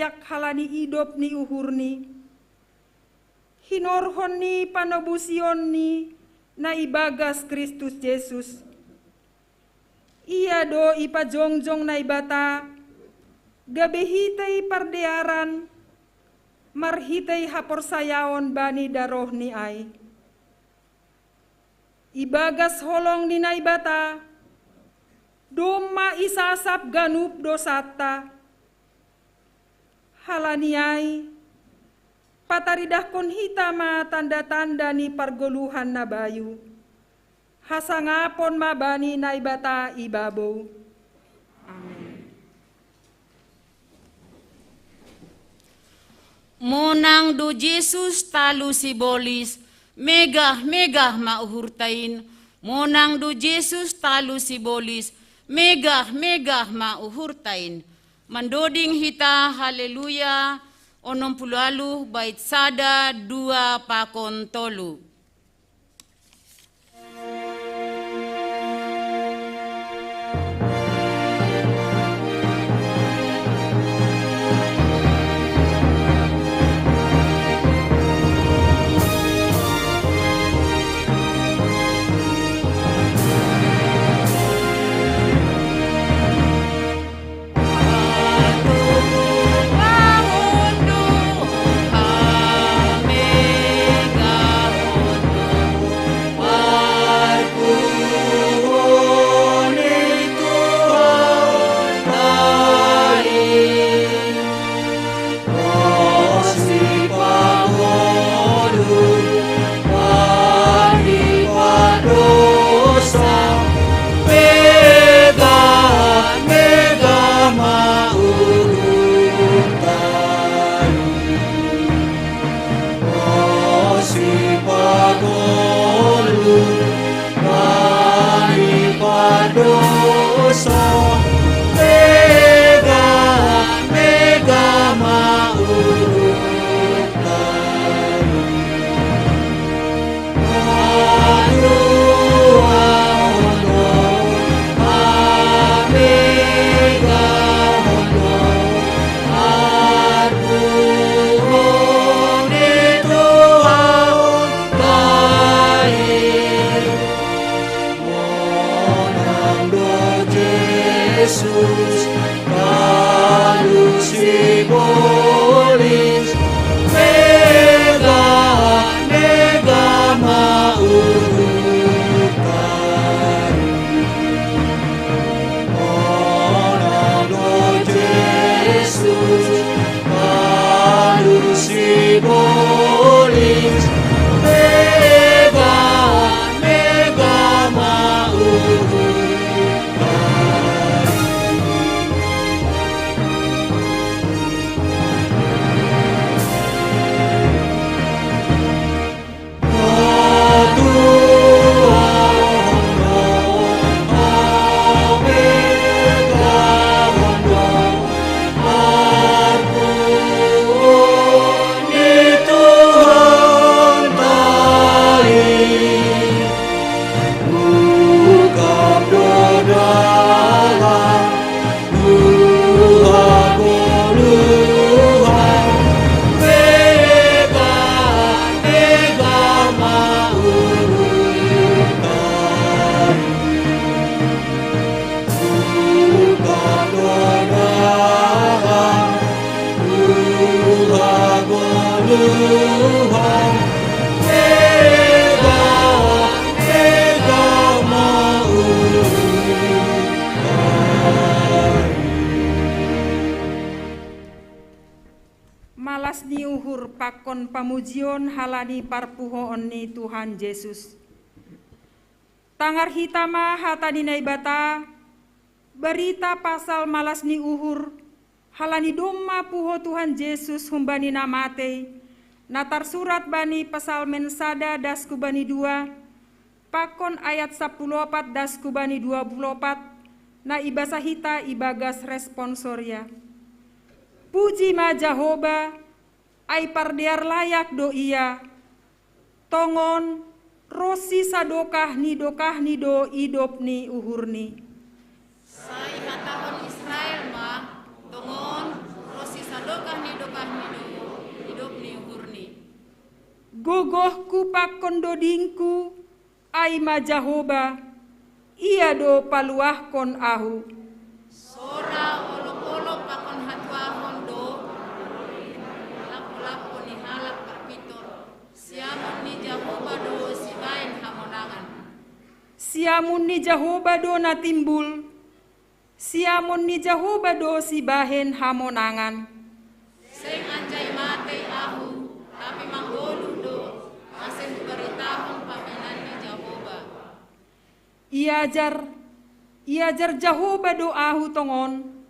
yak halani idop ni uhurni. Hinorhon ni panobusion ni na ibagas Kristus Yesus. Ia do ipajongjong na ibata, gabehitay pardearan, marhitay haporsayaon bani daroh ni ay. Ibagas holong ni na ibata, doma isasap ganup dosata. Halani ay, pataridah kon hitama tanda-tanda ni pargoluhan na bayu. Hasangapon mabani na ibata ibabaw. Amen. Munang do Jesus talu sibolis, megah mauhurtain. Munang do Jesus talu sibolis, megah mauhurtain. Mandoding hita, haleluya, 60 bait sada 2 pakon tolu. Malas ni uhur pakon pamujion halani parpuhoon ni Tuhan Yesus. Tangar hitama hatani naibata, berita pasal malas ni uhur halani doma puho Tuhan Yesus humbani namate, natar surat bani pasal mensada dasku bani 2, pakon ayat 14 dasku bani 24, na ibasa hita ibagas responsoria. Puji ma Jahoba, ai pardear layak do ia, tongon rosi sadokah ni do idop ni uhurni. Sai matahon Israel ma, tongon rosi sadokah Gogohku pakon dodingku, ai ma Jahoba, ia do paluahkon ahu. Sora olok-olok pakon hatuahon do, lap-lapon ni halak perpitor, siamun ni Jahoba do sibain hamonangan. Siamun ni Jahoba do na timbul, siamun ni Jahoba do sibahen hamonangan. Seng anjay matay ahu, tapi manggolu do, masih beritahong paminan ni Jahoba. Iajar Jahoba do ahu tongon,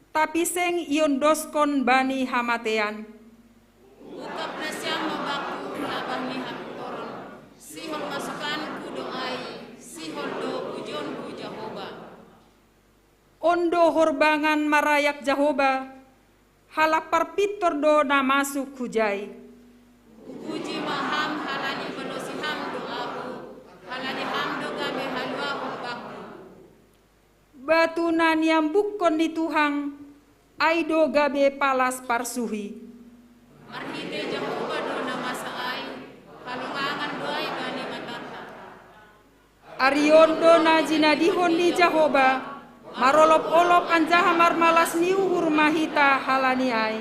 tapi seng ion doskon bani hamatean. Ukap na siyang mabaku labang ni haptoron, sihol masukanku do ay, sihol do pujonku Jahoba. Ondo horbangan marayak Jahoba, halap parpitor do na masuk hujai. Puji maham halani balosiham do ahu, halani ham do gabe haluahong baku. Batu na niambukon ni Tuhang, ay do gabe palas parsuhi. Marhide Jahoba do na masaay, halungangan do ay bani matata. Ariondo na jinadihon ni Jahoba, marolop-olop anjaha marmalas ni uhur mahita halani ay.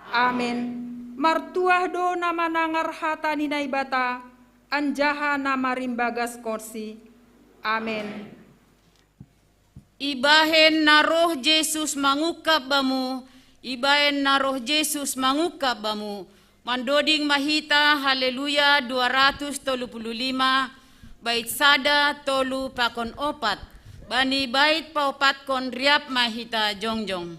Amen. Martuah do na manangar hata ni naibata, anjaha na marimbagas korsi. Amen. Ibahen na roh Jesus mangukap bamu, ibahen na roh Jesus mangukap bamu. Mandoding mahita, haleluya 235, bait sada tolu pakon opat, bani bait paupat kon riap mahita jongjong.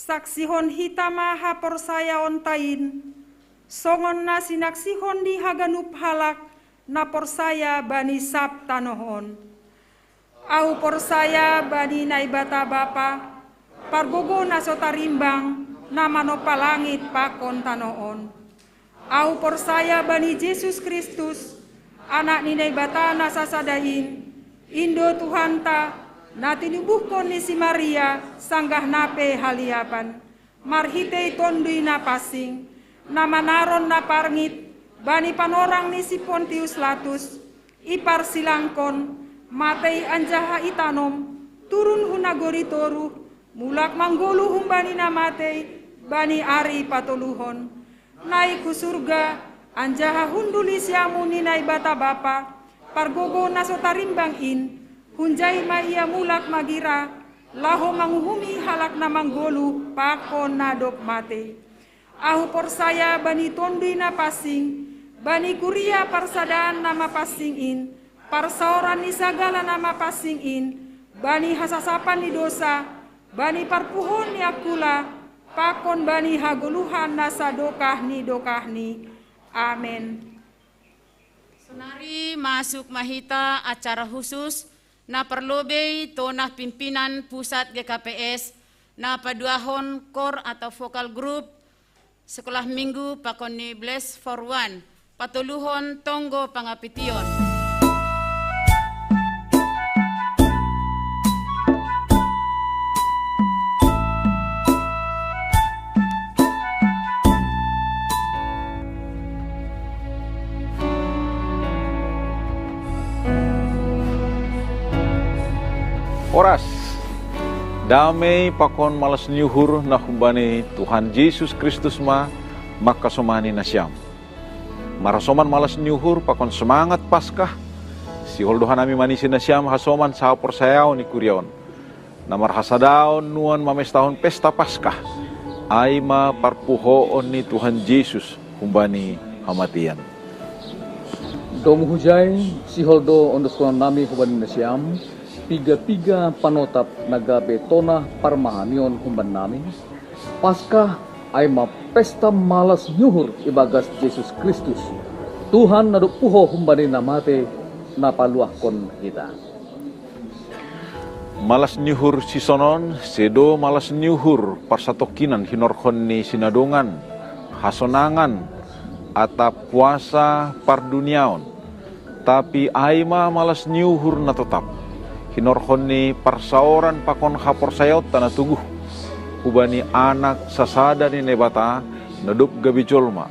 Saksihon hitama hapor saya ontain, songon na sinaksihon di haganup halak, na porsaya bani sabtanohon. Au porsaya bani naibata bapa, pargogo na sotarimbang, na manopalangit pakon tanoon. Au porsaya bani Jesus Kristus, anak ni naibata na sasadahin, Indo Tuhanta, na tinubuhkon ni si Maria, sanggah nape haliapan, marhitei tondui na pasing, na manaron na parngit, bani panorang ni si Pontius Latus, ipar silangkon, matei anjaha itanom, turun hunagori toru, mulak manggulu humbani na matei, bani ari patuluhon, naik ku surga, anjaha hunduli siamu ni naibata bapa, pargogo na sotarimbang in, hunjai ma ia mulak magira, laho manguhumi halak na manggolu pakon nadop mate. Ahu porsaya bani tondi na pasing, bani kuria parsadaan nama pasingin, parsaoran ni sagala nama pasingin, bani hasasapan ni dosa, bani parpuhon ni akula, pakon bani haguluhan nasa dokah ni. Amin. Sonari masuk mahita acara khusus na perlobei tonah pimpinan pusat GKPS na paduahon kor atau vokal group sekolah minggu pakon ni Bless for One patuluhon tonggo pangapition. Oras, damai pakon malas nyuhur na humbani Tuhan Yesus Kristus maka somani nasyam. Marasoman malas nyuhur pakon semangat Paskah, si holdohan ami manisi nasyam hasoman sahapor sayaw ni kuryaon. Namar hasadaon nuan mamestahon pesta Paskah, ay ma parpuhoon ni Tuhan Yesus humbani hamatian. Domu hujay, si holdo ondoskon nami humbani nasyam, tiga panotap nagabe tonah parmahanion humban nami. Paskah ay pesta malas nyuhur ibagas Yesus Kristus. Tuhan nadupuho humbani namate napaluahkon kita. Malas nyuhur sisonon, sedo malas nyuhur parsatokinan hinorkon ni sinadongan, hasonangan, atap puasa parduniaon. Tapi aima malas nyuhur na tetap. Hinorhon ni parsaoran pakon hapor sayot tanah tuguh. Hubani anak sasada ni nebata nadup gabi jolma.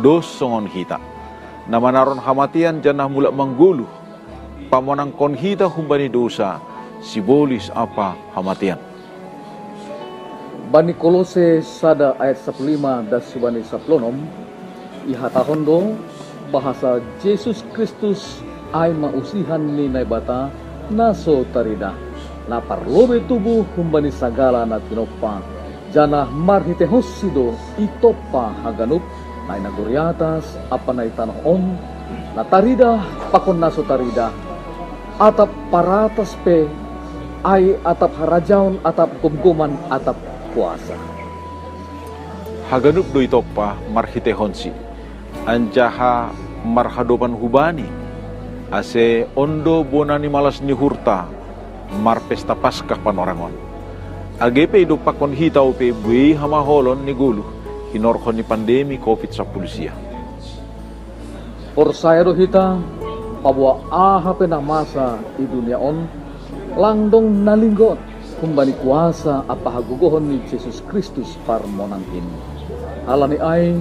Dos songon hita. Namanaron hamatian janah mulak mangguluh. Pamonang kon hita humbani dosa. Sibolis apa hamatian. Bani Kolose sada ayat 15 dan subani 16 ihatahondo bahasa Yesus Kristus ay mausihan ni naibata naso tarida na parlobe tubuh humbani sagala na tinopa jana marhite hossido itopa haganup na inaguriatas apa na itanahom na tarida pakon naso tarida atap paratas pe ay atap harajaon atap gumguman atap puasa Haganup do itopa marhite honsi anjaha marhadopan hubani ase ondo bonani malas nyuhurta mar pesta Paskah panorangon. Agepe do pakon hitau pe bui hamaholon ni gulu hinorkon ni pandemi COVID-19 sia. Orsaya do hita pabwa ahape na masa di dunia on langdong nalinggot kumbani kuasa apa hagugohon ni Yesus Kristus parmonangkin. Halani ay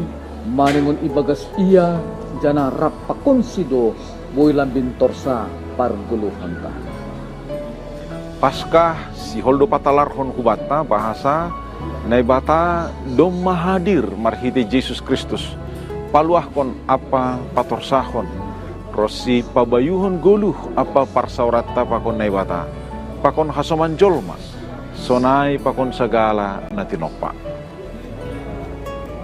maningon ibagas iya jana rapakonsido boilan bintorsa parguluhan ta. Paskah si holdo patalarhon hubata bahasa naibata dom mahadir marhite Yesus Kristus paluahkon apa patorsahon rosi pabayuhon goluh apa parsaurata pakon naibata pakon hasoman jolma sonai pakon sagala natinopa.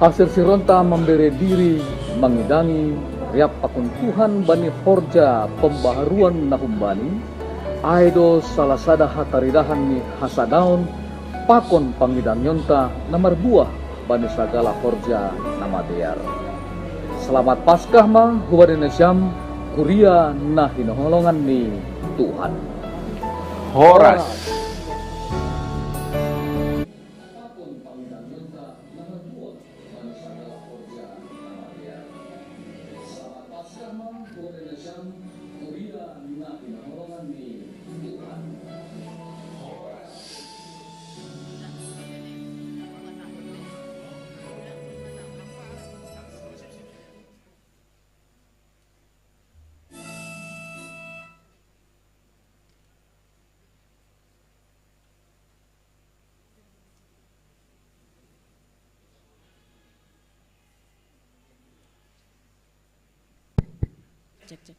Hasil sironta memberi diri mengidangi riap pakun Tuhan bani horja pembaharuan nahumbani aido salah sada hataridahan ni hasadaon pakon pangidang nyonta namar buah bani sagala horja nama diar. Selamat Paskah ma hubani nasyam kuria nah hinoholongan ni Tuhan. Horas. Cek.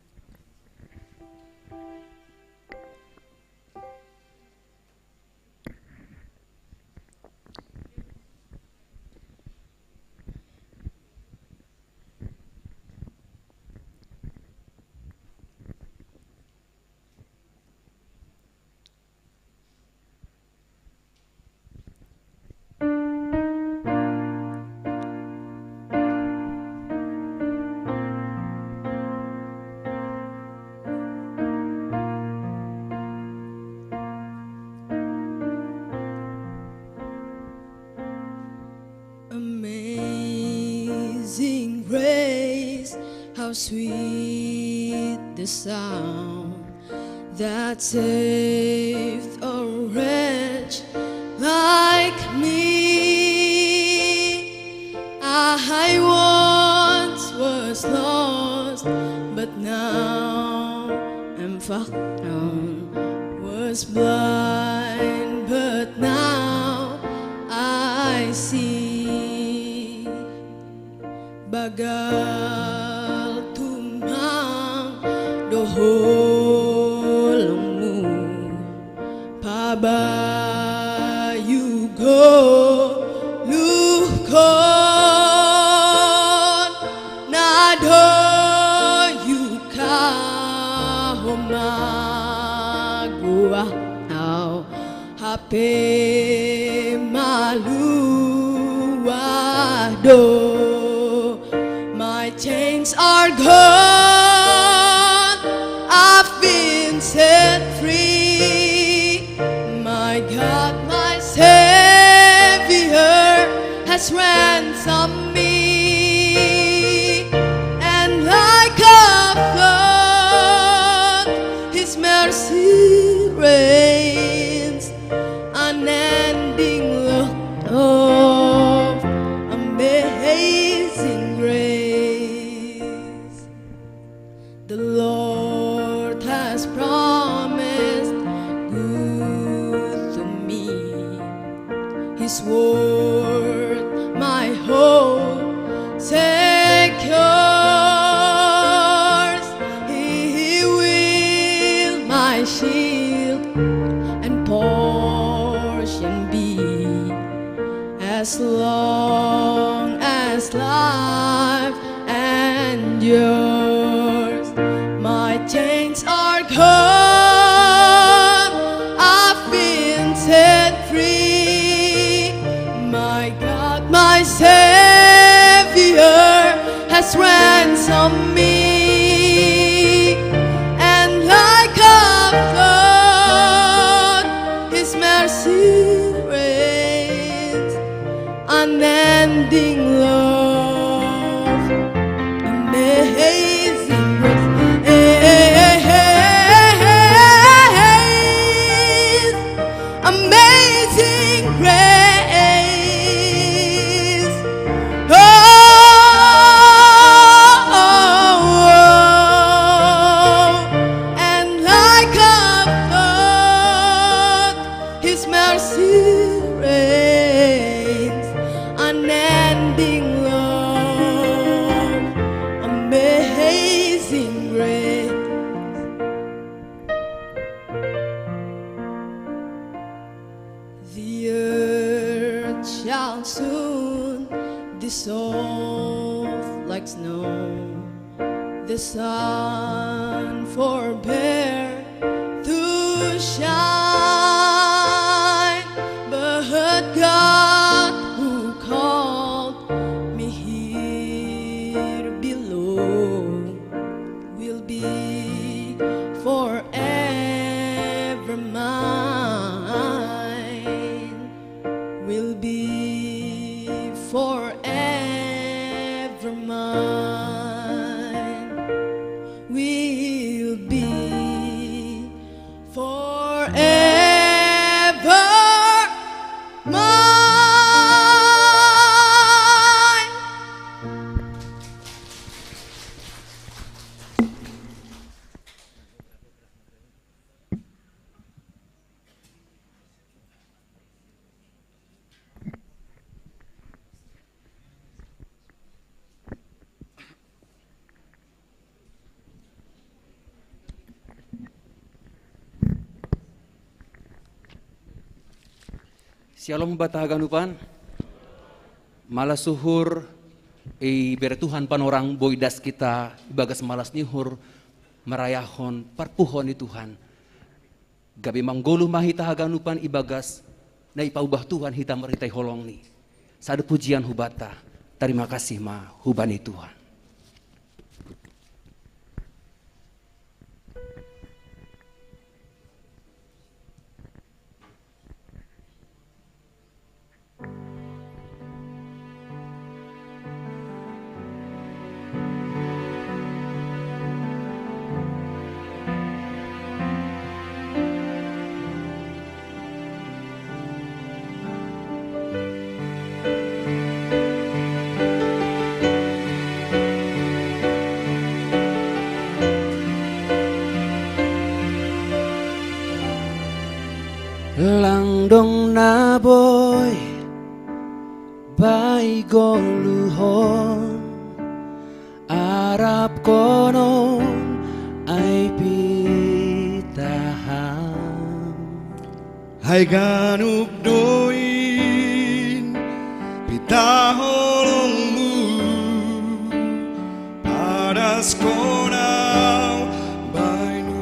how sweet the sound that saved a wretch like me. I once was lost, but now am found. Was blind, but now I see. Bagal tumang doholmu, pabayugo lukon nado yuka homagua au hape maluado. My chains are gone, I've been set free. My God, my Savior has ransomed me. And like a flood, His mercy reigns, unending love, amazing grace. The Lord has promised good to me. His word, my hope secures. He will my shield and portion be, as long as life endures. My chains are gone, I've been set free. My God, my Savior has ransomed me. And like a flood, His mercy reigns, unending love, amazing grace, amazing grace. Oh, and like a flood, His mercy reigns, unending love, amazing grace. The earth shall soon dissolve like snow. The sun forbear to shine, but God who called me here below will be forever mine, will be forever mine, will be forever mine. Shalom batahaganupan. Malas suhur bertuhan panorang boidas kita ibagas malas nihur merayahon parpuhon di Tuhan. Gabi manggolu mahita haganupan ibagas na ipaubah Tuhan hita meritai holong ni. Sadu pujian hubata. Terima kasih ma hubani Tuhan. Langdong na boy Bai goluhon Arap konon Ay pitahan Hai ganup doin Pitaholongmu Padas konau Bainu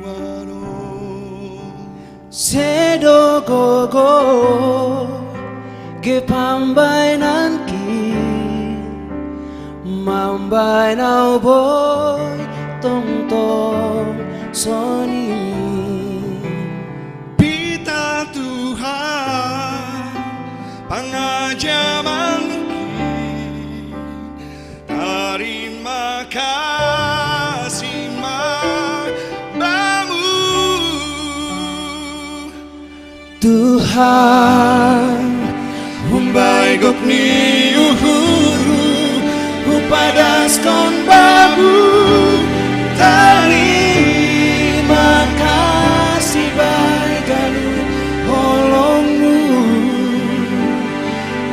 ano Sedo gogo Gepambay nanki Mambay nau boy Tong tong soni Pita Tuhan Pengajaman Terima kasih Bamu Tuhan Humbai gokni uhuru Upadas kon babu Terima kasih baikanu holongmu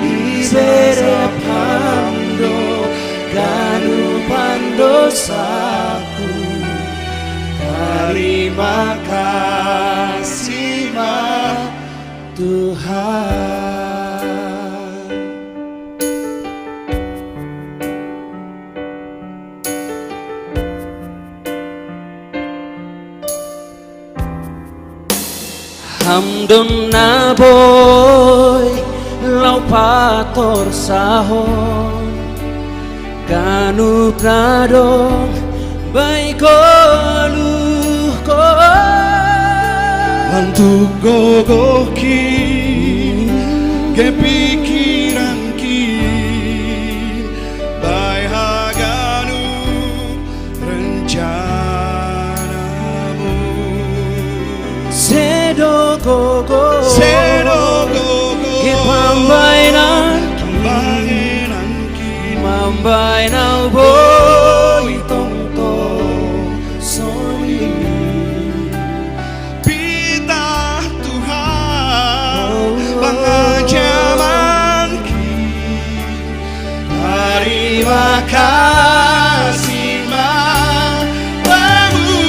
Ibere pando ganu pandosaku Terima kasih Tuhan. Hamdun na boy lau pator sahon kanu pradong baikoluh ko Lantuk gogoki kepikiran ki Bai haganu rencanamu Sedo gogo Ke pambainan ki Mambai nau boy tong tong soni Pita Tuhan pengajaman ki Terima kasih Bamu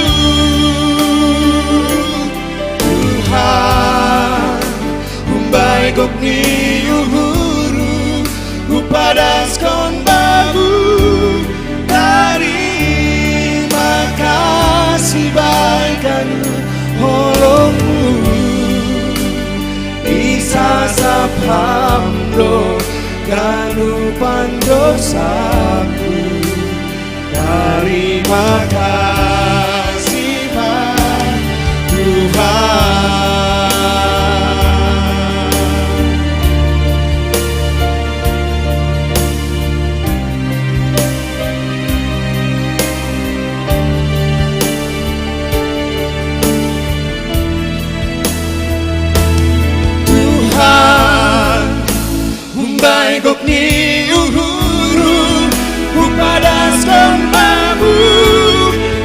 Tuhan Humbai gokni uhuru Upadas kon babu Terima kasih baikanu holongmu Isa saphamdo ganu pandosaku Terima kasih Tuhan. Humbai gokni uhuru Upadas kon babu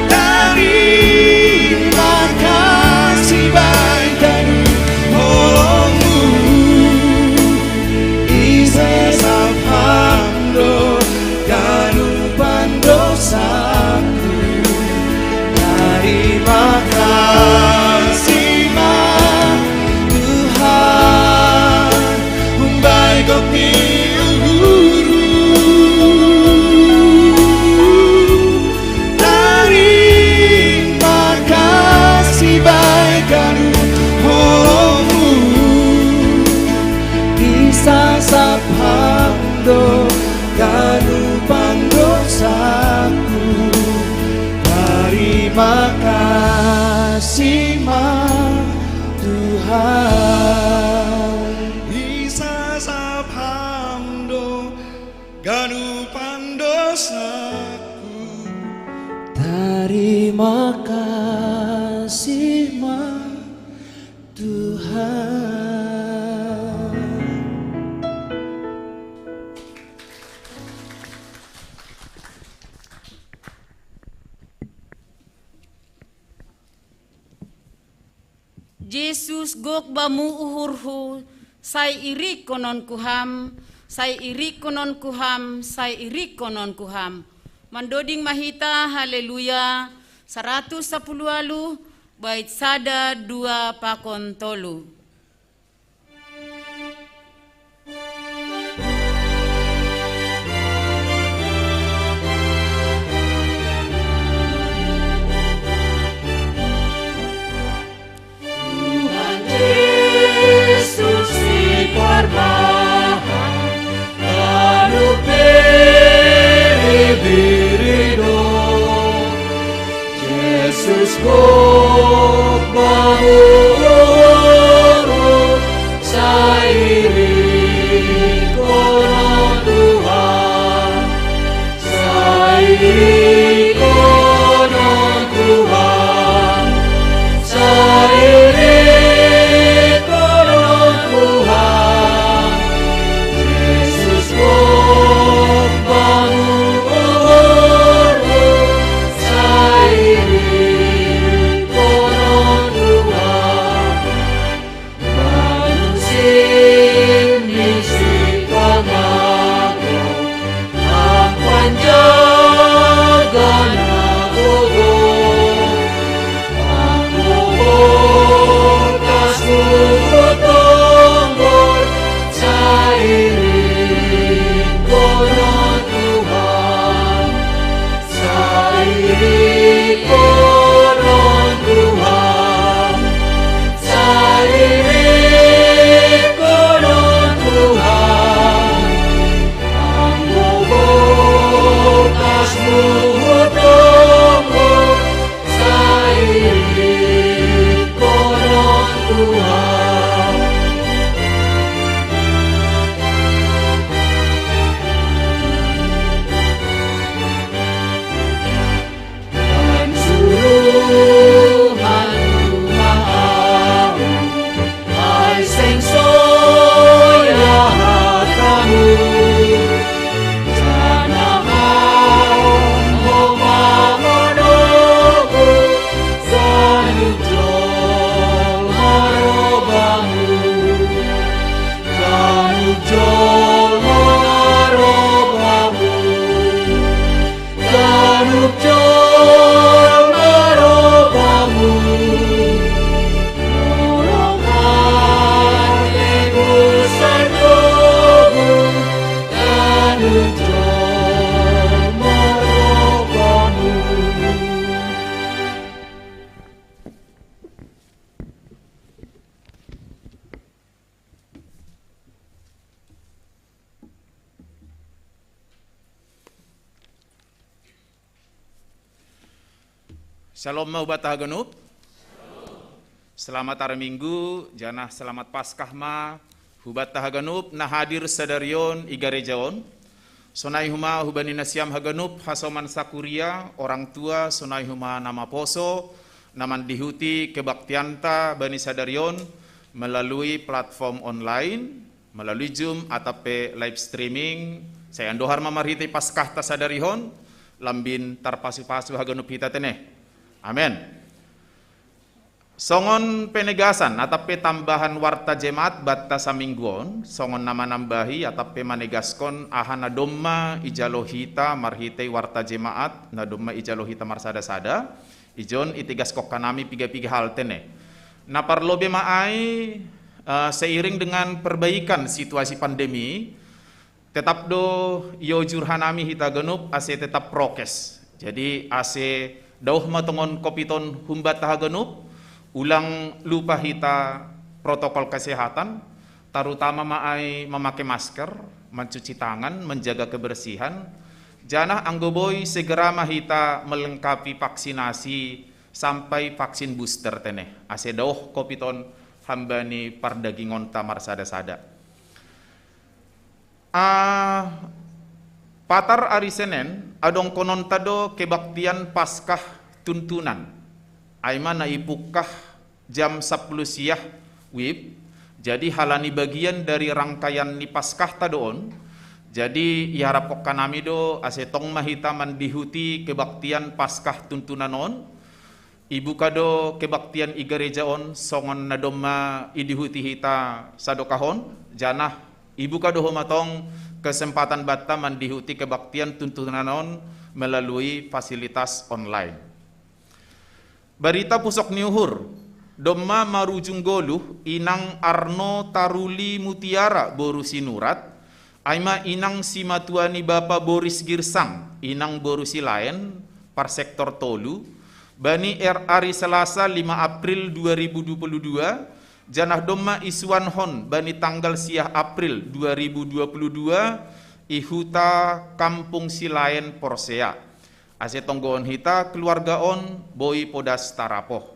Terima kasih baikanu holongmu Isa saphamdo ganu pandosaku Terima kasih Tuhan Humbai gokni uhuru Terima kasih baikanu holongmu Isa saphamdo ganu pandosaku Terima kasih Tuhan Isa saphamdo ganu pandosaku Terima kasih Tuhan. Jesus gok bamu uhurhu, sai iri konon kuham, sai iri konon kuham, sai iri konon kuham. Mandoding mahita, haleluya, 110 alu, bait sada 2 pakon tolu. Jesus gok bamu sairi konon Tuhan, sairi konon Tuhan, sairi konon Tuhan. Jesus gok bamu Shalom mau batah genup. Selamat hari Minggu, janah selamat Paskah ma, hubat hagenup nah hadir sadarion igarejaon. Sonai huma hubani nasiam hagenup hasoman sakuria orang tua sonai huma nama poso, naman dihuti kebaktianta bani sadarion melalui platform online, melalui Zoom atau live streaming. Saya andohar mamarhiti Paskah ta sadarihon, lambin tarpasu-pasu hagenup hita teneh. Amin. Songon penegasan atau tambahan warta jemaat batta samingguon, songon nama nambahi atau manegaskon ahana domma ijalohita marhitei warta jemaat na domma ijalohita marsada-sada ijon itigas kokanami piga-piga hal tene. Na parlobe maai seiring dengan perbaikan situasi pandemi tetap do yo jurhanami hita genup ase tetap prokes. Jadi ase dauh matongon kopiton humbat tahagenup, ulang lupa hita protokol kesehatan, terutama maai memakai masker, mencuci tangan, menjaga kebersihan. Janah anggoboy segera mahita melengkapi vaksinasi sampai vaksin booster teneh. Ase dauh kopiton hambani pardagingon tamar sada-sada. Patar ari Senen adong konon tado kebaktian Paskah tuntunan. Aimana ipukah jam 10 siah wib. Jadi halani bagian dari rangkaian ni Paskah tadoon. Jadi iharap kok kanami do asetong mahita mandihuti kebaktian Paskah tuntunanon. Ibu kado kebaktian i gereja on songon na domma idihuti hita sadokahon janah ibu kado homatong kesempatan batta mandihuti kebaktian tuntunanon melalui fasilitas online. Berita pusok niuhur domma marujung goluh inang Arno Taruli Mutiara boru sinurat aima inang simatuani Bapa Boris Girsang inang boru silaen par sektor tolu bani hari Selasa 5 April 2022 janah domma isuan hon bani tanggal siah April 2022 ihuta Kampung Silaen Porsea ase tonggoon hita keluarga on boi podas tarapoh.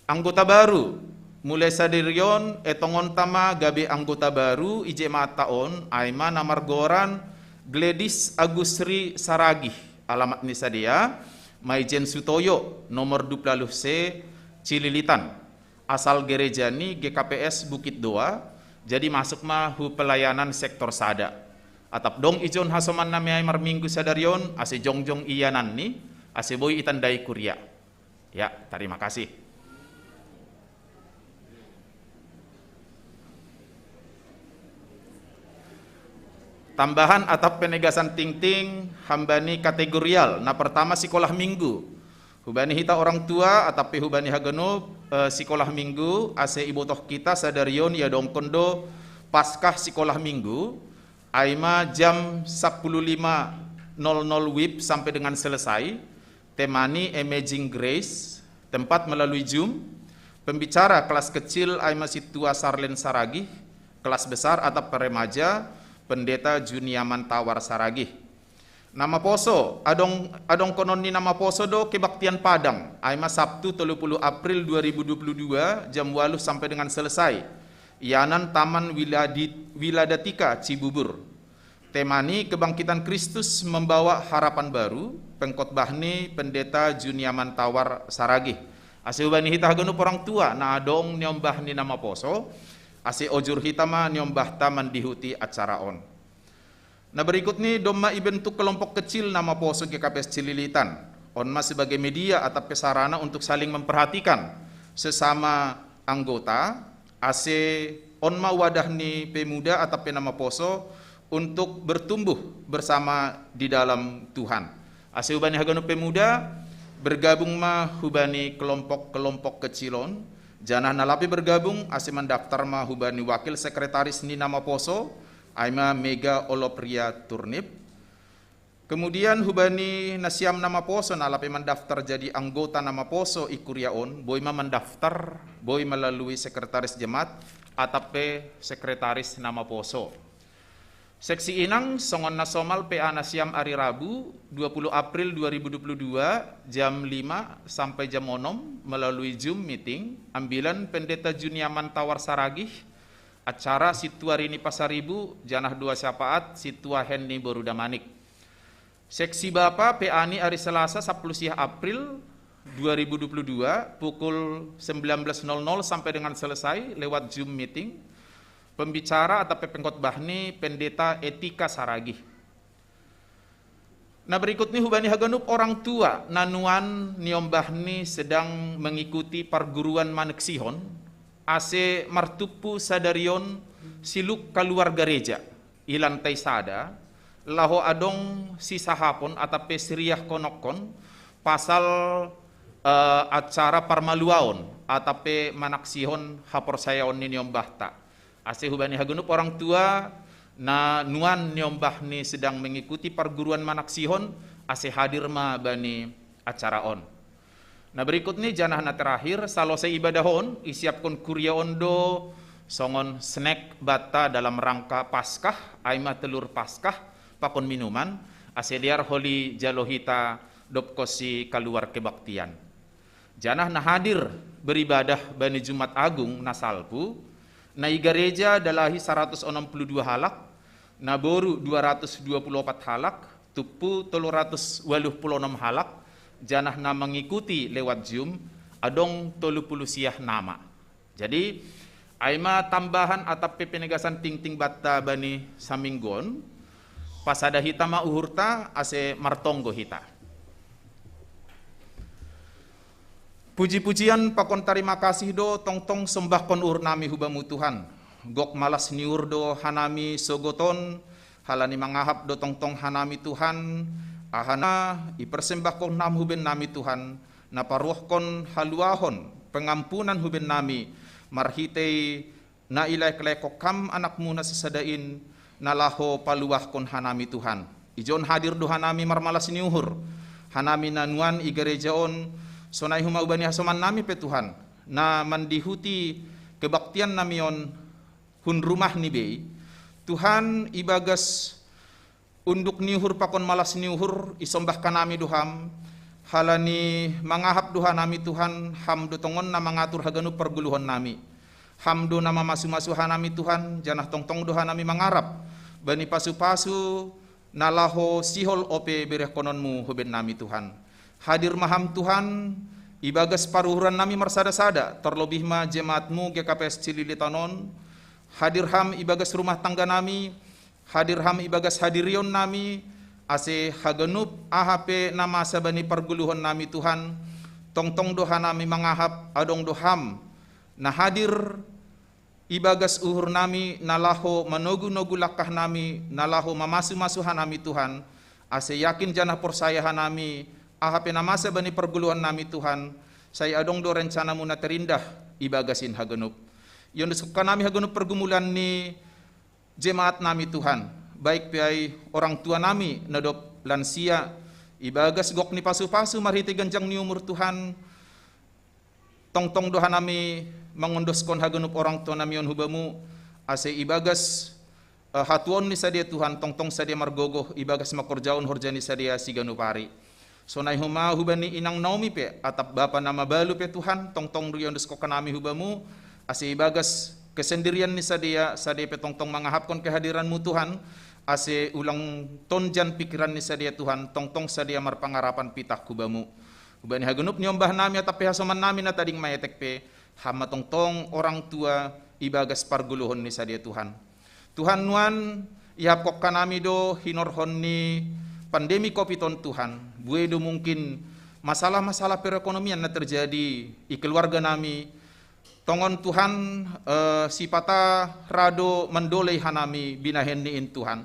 Anggota baru mulai sadirion etongon tama gabe anggota baru ije mataon aima namargoran Gladys Agusri Saragih alamat ni sadia Maijen Sutoyo nomor 20C Cililitan asal gereja ni GKPS Bukit Doa jadi masuk mah hu pelayanan sektor sada atap dong ijon hasoman nami aymar minggu sadarion ase jongjong iyanan ni ase boy itandai kuria ya terima kasih. Tambahan atap penegasan ting-ting hambani kategorial. Nah pertama sekolah minggu. Hubani hita orang tua atap hubani hagenub sekolah minggu ase ibotoh kita sadarion ya dongkondo paskah sekolah minggu aima jam 15.00 WIB sampai dengan selesai. Temani Amazing Grace tempat melalui Zoom. Pembicara kelas kecil aima situa Sarlen Saragih, kelas besar atap remaja Pendeta Juniaman Tawar Saragih. Nama poso adong konon ni nama poso do kebaktian Padang aima Sabtu 30 April 2022 jam 8 sampai dengan selesai Yanan Taman Wiladatika Cibubur. Temani kebangkitan Kristus membawa harapan baru pengkhotbahni Pendeta Juniaman Tawar Saragih. Ase ubani hita hagenu orang tua na adong nyombah ni nama poso ase ojur hitama nyombah taman dihuti acara on. Nah berikut nih domma ibentuk kelompok kecil nama poso GKPS Cililitan. Onma sebagai media atau pesarana untuk saling memperhatikan sesama anggota. Ase onma wadah nih pemuda atau penama poso untuk bertumbuh bersama di dalam Tuhan. Ase ubani haganu pemuda bergabung mah hubani kelompok-kelompok kecilon. Janah nalapi bergabung ase mendaftar mah hubani wakil sekretaris ni nama poso aima Mega Olopria Turnip. Kemudian hubani nasiam nama poso nalapi mendaftar jadi anggota nama poso ikuriaon boy ma mendaftar boy melalui sekretaris jemaat atape sekretaris nama poso. Seksi inang songon nasomal PA nasiam hari Rabu 20 April 2022 jam 5 sampai jam 6 melalui Zoom meeting ambilan Pendeta Juniaman Tawar Saragih acara situa rini Pasaribu janah 2 syafaat situa Henni Borudamanik. Seksi Bapa PA ni hari Selasa 10 April 2022 pukul 19.00 sampai dengan selesai lewat Zoom meeting. Pembicara atau pengkhotbah ni Pendeta Etika Saragih. Nah berikut ni hubani haganup orang tua nanuan niombah ni sedang mengikuti perguruan maneksihon ase martupu sadarion siluk keluar gereja ilantai sada laho adong sisahapon atau pesiriah konokon pasal acara parmaluaon atau manaksihon haporsayaon ni niombah ta. Ase hubani hagunup orang tua na nuan nyombah ni sedang mengikuti perguruan manaksihon ase hadir ma bani acara on. Nah berikut ni janah na terakhir salose ibadahon isiapkon kuria ondo songon snack bata dalam rangka Paskah aima telur Paskah pakon minuman ase liar holi jalohita dopkosi keluar kebaktian. Janah na hadir beribadah bani Jumat Agung nasalpu na gereja dalahi 162 halak, na boru 224 halak, tupu 386 halak, janah na mengikuti lewat Zoom, adong 30 siah nama. Jadi, aima tambahan atap penegasan ting-ting batta bani saminggon, pasada hita ma uhurta ase martonggo hita. Puji-pujian pakon terima kasih do tong-tong sembah kon ur nami hubamu Tuhan. Gok malas niur do hanami sogoton, halani mangahap do tong-tong hanami Tuhan, ahana ipersembah kon nam huben nami Tuhan, naparuh kon haluahon pengampunan huben nami, marhitei na ilai kelekok kam anakmu na sesadain, nalaho paluah kon hanami Tuhan. Ijon hadir do hanami marmalas niuhur, hanami nanuan i gerejaon, sonai huma ubani hasoman nami pe Tuhan, na mandihuti kebaktian namion hun rumah ni bei. Tuhan ibagas unduk niuhur pakon malas niuhur isombah kanami duham, halani mangahap duha nami Tuhan, hamdo tongon na mangatur haganu perguluhon nami. Hamdo nama masu-masu hanami Tuhan, janah tong-tong duha nami mangarap, bani pasu-pasu nalaho sihol ope bereh kononmu huben nami Tuhan. Hadir maham Tuhan, ibagas paruhuran nami marsada-sada, terlebih ma jemaatmu GKPS Cililitanon, hadir ham ibagas rumah tangga nami, hadir ham ibagas hadirion nami, ase hagenup AHP nama sabani perguluhon nami Tuhan, tong-tong doha nami mangahap adong doham, nah hadir ibagas uhur nami, nalaho manogu-nogu lakah nami, nalaho mamasu-masuhan nami Tuhan, ase yakin janah persayahan nami, AHP namasa bani perguluhan nami Tuhan, saya adong do rencana muna terindah ibagasin hagenup. Yon suka nami hagenup pergumulan ni jemaat nami Tuhan, baik piai orang tua nami nadop lansia, ibagas gok ni pasu-pasu marhiti ganjang ni umur Tuhan, tong-tong doha nami mangondoskan hagenup orang tua nami on hubamu, ase ibagas hatuon ni sadia Tuhan, tong-tong sadia margogoh, ibagas makorjaon horjani sadia siganupari. Sonai huma hubani inang Naomi pe atap bapa nama balu pe Tuhan, tong-tong riyon desko kanami hubamu, ase ibagas kesendirian ni sadia pe tong-tong mangahapkon kehadiranmu Tuhan, ase ulang tonjan pikiran ni sadia Tuhan, tong-tong sadia marpangarapan pitah hubamu. Hubani hagenup nyombah nami atap hasoman nami na tading mayetek pe, hama tong-tong orang tua ibagas parguluhon ni sadia Tuhan. Tuhan nuan ihapkok kanami do hinorhon ni pandemi COVID-19 Tuhan, buedo mungkin masalah-masalah perekonomian na terjadi di keluarga nami, tongon Tuhan sipata rado mendolei hanami binahen niin Tuhan,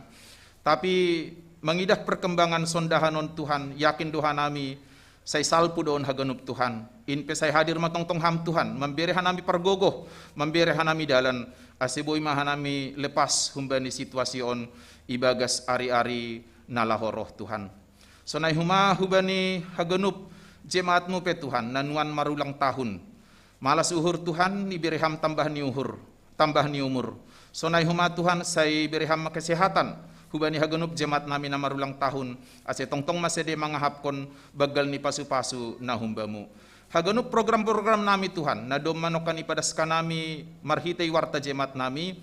tapi mengidah perkembangan sondahanon Tuhan, yakin doha nami, saya salpu doon hagenup Tuhan, inpe saya hadir matong-tong ham Tuhan, memberi hanami pergogoh, memberi hanami dalan, aseboy mahanami lepas humbani situasi on ibagas ari-ari nalaho roh Tuhan. Sonai huma hubani hagenup jemaatmu pe Tuhan, nanuan marulang tahun. Malas uhur Tuhan, ibiriham tambah ni uhur, tambah ni umur. Sonai huma Tuhan, saya ibiriham kesehatan. Hubani hagenup jemaat nami na marulang tahun, ase tong-tong masede mangahapkon bagal ni pasu-pasu na humbamu. Hagenup program-program nami Tuhan, na domanokan ipadas kanami marhitei warta jemaat nami,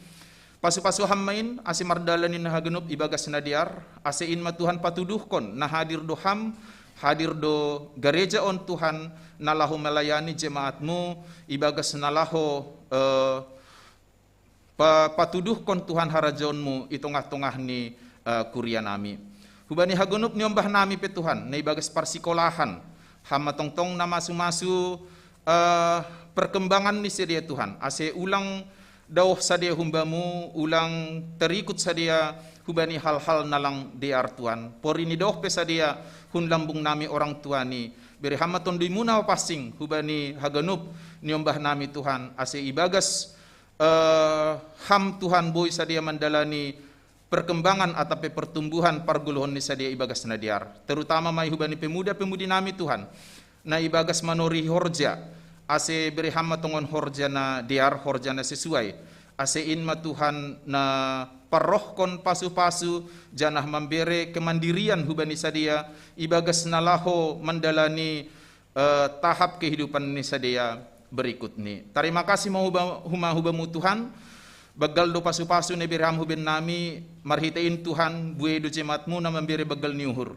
pasu-pasu hammain ase mardalanin na hagenup ibagas nadiar, ase inma Tuhan patuduhkon na hadir do ham, hadir do gereja on Tuhan, nalahu melayani jemaatmu, ibagas nalaho patuduhkon Tuhan harajonmu itongah-tongah ni kuria nami. Hubani hagenup nyombah nami pe Tuhan, na ibagas parsikolahan, hama tong-tong na masu-masu perkembangan ni sedia Tuhan, ase ulang dauh sadia humbamu, ulang terikut sadia hubani hal-hal nalang diar Tuhan. Pori ni dauh pe sadia hun lambung nami orang tua ni, beri hamaton di muna pasing hubani hagenup nyombah nami Tuhan, ase ibagas ham Tuhan boy sadia mandalani perkembangan atau pertumbuhan parguluhon ni sadia ibagas nadiar, terutama mai hubani pemuda-pemudi nami Tuhan, na ibagas manori horja, ase beri hama tongon horjana diar horjana sesuai, ase inma Tuhan na parohkon pasu-pasu janah membere kemandirian hubani sadia ibagas nalaho mendalani tahap kehidupan ni sadia berikut ni. Terima kasih huma hubamu Tuhan, bagal do pasu-pasu ne berham huben nami marhitein Tuhan bue do jemaatmu na membere bagal niuhur.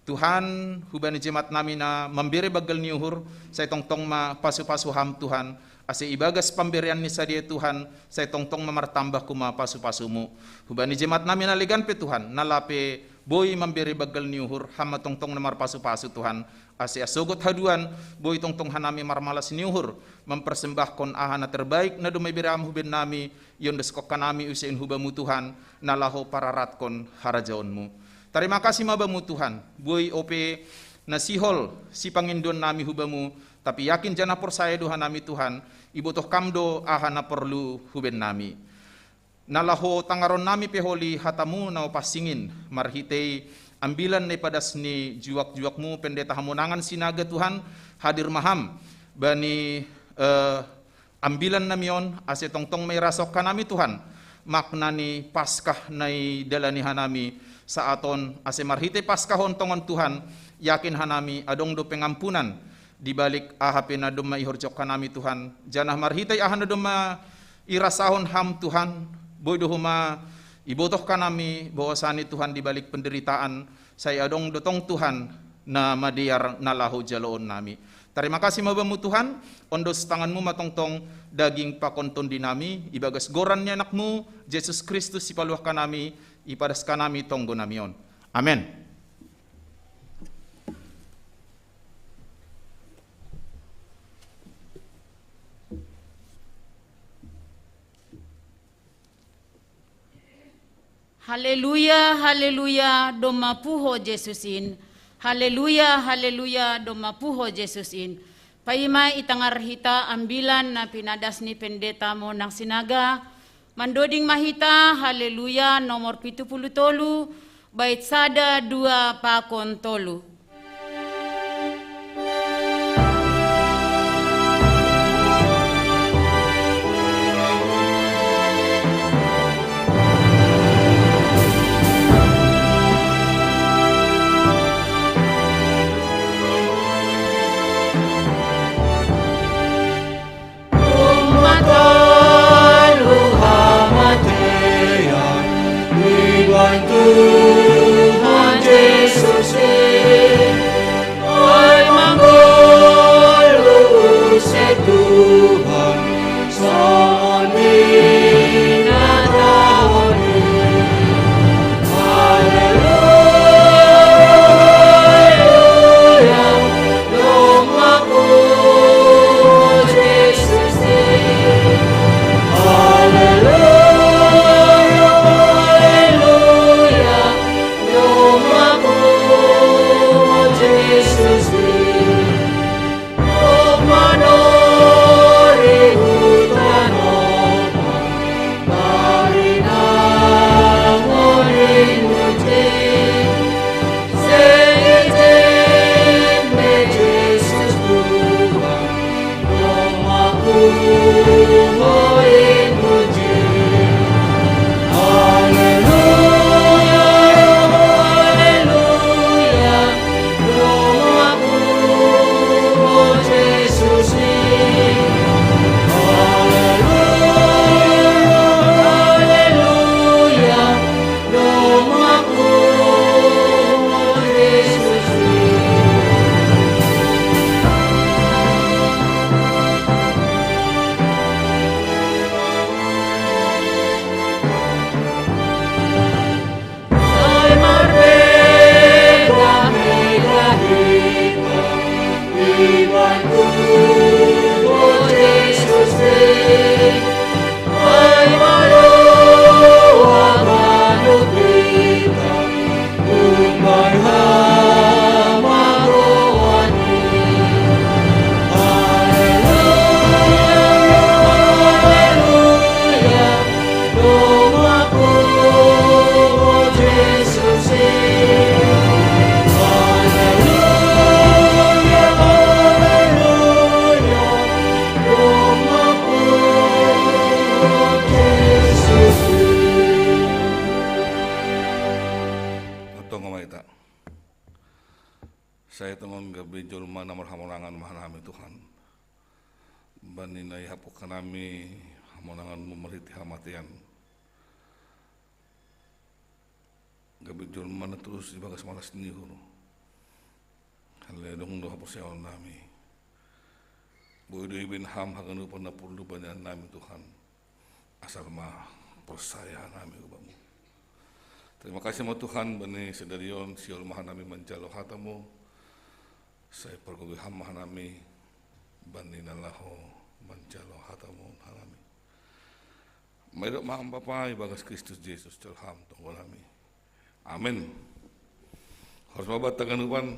Tuhan hubani jemaat nami na memberi bagal niuhur, saya tong-tong ma pasu-pasu ham Tuhan, ase ibagas pemberian ni sadia Tuhan, saya tong-tong mamartambah kuma pasu-pasumu. Hubani jemaat nami na legan pe Tuhan, nalape boy memberi bagal niuhur, hama tong-tong namar pasu-pasu Tuhan, ase asogot haduan boy tongtong hanami marmalas niuhur mempersembahkan ahana terbaik na dumay biram huben nami yon deskok kanami usain hubamu Tuhan nalaho pararatkon harajaonmu. Terima kasih mabamu Tuhan boy ope nasihol si pangindon nami hubamu tapi yakin jana persaya doha nami Tuhan ibutoh kamdo ahana perlu huben nami. Nalaho tangaron nami peholi hatamu na pasingin marhitei ambilan ni padas ni juak-juakmu pendeta hamunangan sinaga Tuhan hadir maham bani ambilan namion ase tongtong may rasok kanami Tuhan makna ni paskah nai dalani hanami saaton ase marhite paskahon tongon Tuhan yakin hanami adong do pengampunan dibalik ahape na duma ihorjok kanami Tuhan janah marhite ahan duma irasahon ham Tuhan boy dohuma ibotoh kanami bahwasani Tuhan dibalik penderitaan saya adong dotong Tuhan na madiar nalahu jaloon nami. Terima kasih mabamu Tuhan ondos tanganmu matongtong daging pakonton dinami ibagas gorannya anakmu Yesus Kristus sipaluah kanami ipadas kanami tonggo namion. Amin. Haleluya, haleluya, doma puho Jesusin. Haleluya, haleluya, doma puho Jesusin. Paima itangar hita ambilan na pinadas ni pendeta mo ng sinaga. Mandoding mahita, haleluya, nomor 70 bait sada 2 pakon tolu. Tuhan Yesus ay manggolus Tuhan son minatahoni haleluya lumaku Yesus haleluya Saya teman gabi julma namar hamonangan mahanami Tuhan. Baninai hapuk kanami hamonangan memeriti hamatian. Gabi julma na terus ibagas malas nihur. Haledong do hapuk seon nami. Boydo ibin ham haganu pernah perlu banyak nami Tuhan. Asal mah persaya nami ubamu. Terima kasih sama Tuhan bani sedarion siol mahanami menjalo hatamu. Saya pergogi hamba nami bandina laho mancalo hatamun hanami. Maidok maham Bapa ibagas Kristus Yesus celham tunggu nami. Amin. Harus mabat taganupan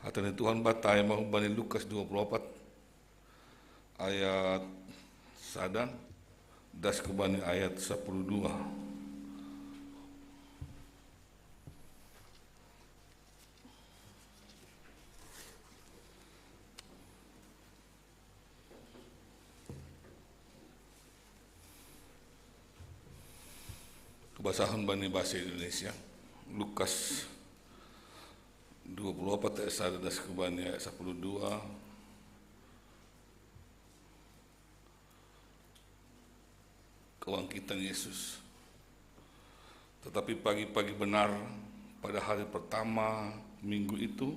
hatani Tuhan batai mau bani Lukas 24 ayat sada das kebani ayat 12. Kebasahan bani bahasa Indonesia Lukas 24 ayat 1 das kebani ayat 12. Kebangkitan Yesus. Tetapi pagi-pagi benar pada hari pertama minggu itu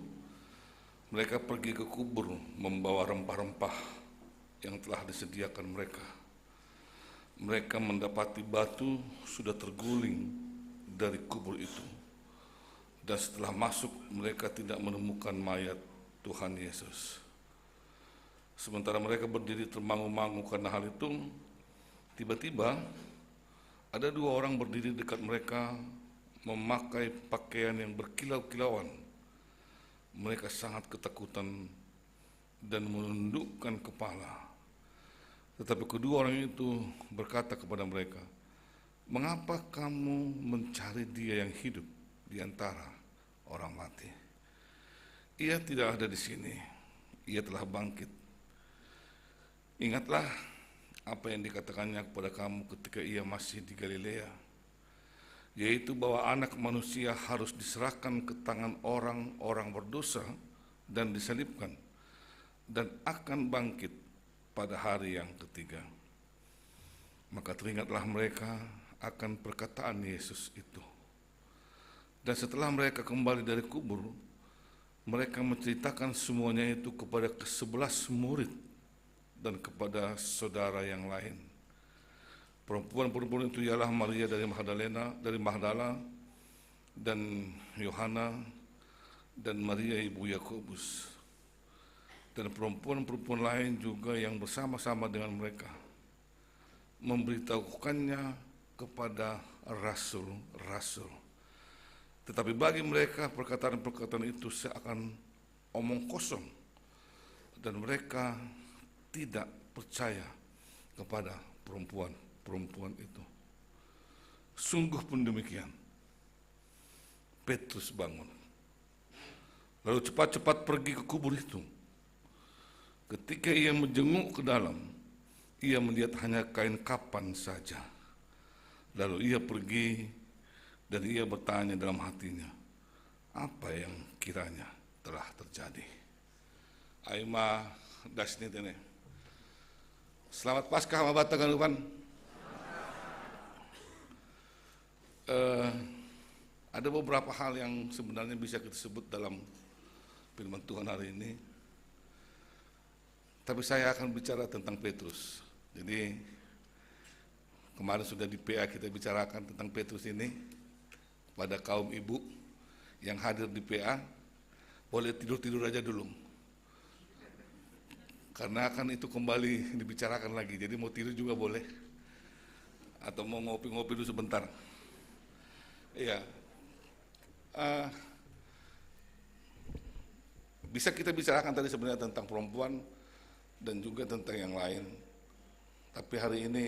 mereka pergi ke kubur membawa rempah-rempah yang telah disediakan mereka. Mereka mendapati batu sudah terguling dari kubur itu. Dan setelah masuk mereka tidak menemukan mayat Tuhan Yesus. Sementara mereka berdiri termangu-mangu karena hal itu, tiba-tiba ada dua orang berdiri dekat mereka memakai pakaian yang berkilau-kilauan. Mereka sangat ketakutan dan menundukkan kepala. Tetapi kedua orang itu berkata kepada mereka, "Mengapa kamu mencari Dia yang hidup di antara orang mati? Ia tidak ada di sini, Ia telah bangkit. Ingatlah apa yang dikatakannya kepada kamu ketika Ia masih di Galilea, yaitu bahwa Anak Manusia harus diserahkan ke tangan orang-orang berdosa dan disalibkan, dan akan bangkit pada hari yang ketiga." Maka teringatlah mereka akan perkataan Yesus itu. Dan setelah mereka kembali dari kubur, mereka menceritakan semuanya itu kepada ke-11 murid dan kepada saudara yang lain. Perempuan-perempuan itu ialah Maria dari Magdala, dan Yohana, dan Maria ibu Yakobus, dan perempuan-perempuan lain juga yang bersama-sama dengan mereka, memberitahukannya kepada rasul-rasul. Tetapi bagi mereka perkataan-perkataan itu seakan omong kosong, dan mereka tidak percaya kepada perempuan-perempuan itu. Sungguh pun demikian. Petrus bangun, lalu cepat-cepat pergi ke kubur itu. Ketika ia menjenguk ke dalam, ia melihat hanya kain kapan saja. Lalu ia pergi dan ia bertanya dalam hatinya, apa yang kiranya telah terjadi. Aima dasni tene. Selamat Paskah mabat taganupan. Ada beberapa hal yang sebenarnya bisa kita sebut dalam firman Tuhan hari ini. Tapi saya akan bicara tentang Petrus. Jadi kemarin sudah di PA kita bicarakan tentang Petrus ini pada kaum ibu yang hadir di PA. Boleh tidur-tidur aja dulu, karena akan itu kembali dibicarakan lagi. Jadi mau tidur juga boleh, atau mau ngopi-ngopi dulu sebentar. Iya, bisa kita bicarakan tadi sebenarnya tentang perempuan dan juga tentang yang lain. Tapi hari ini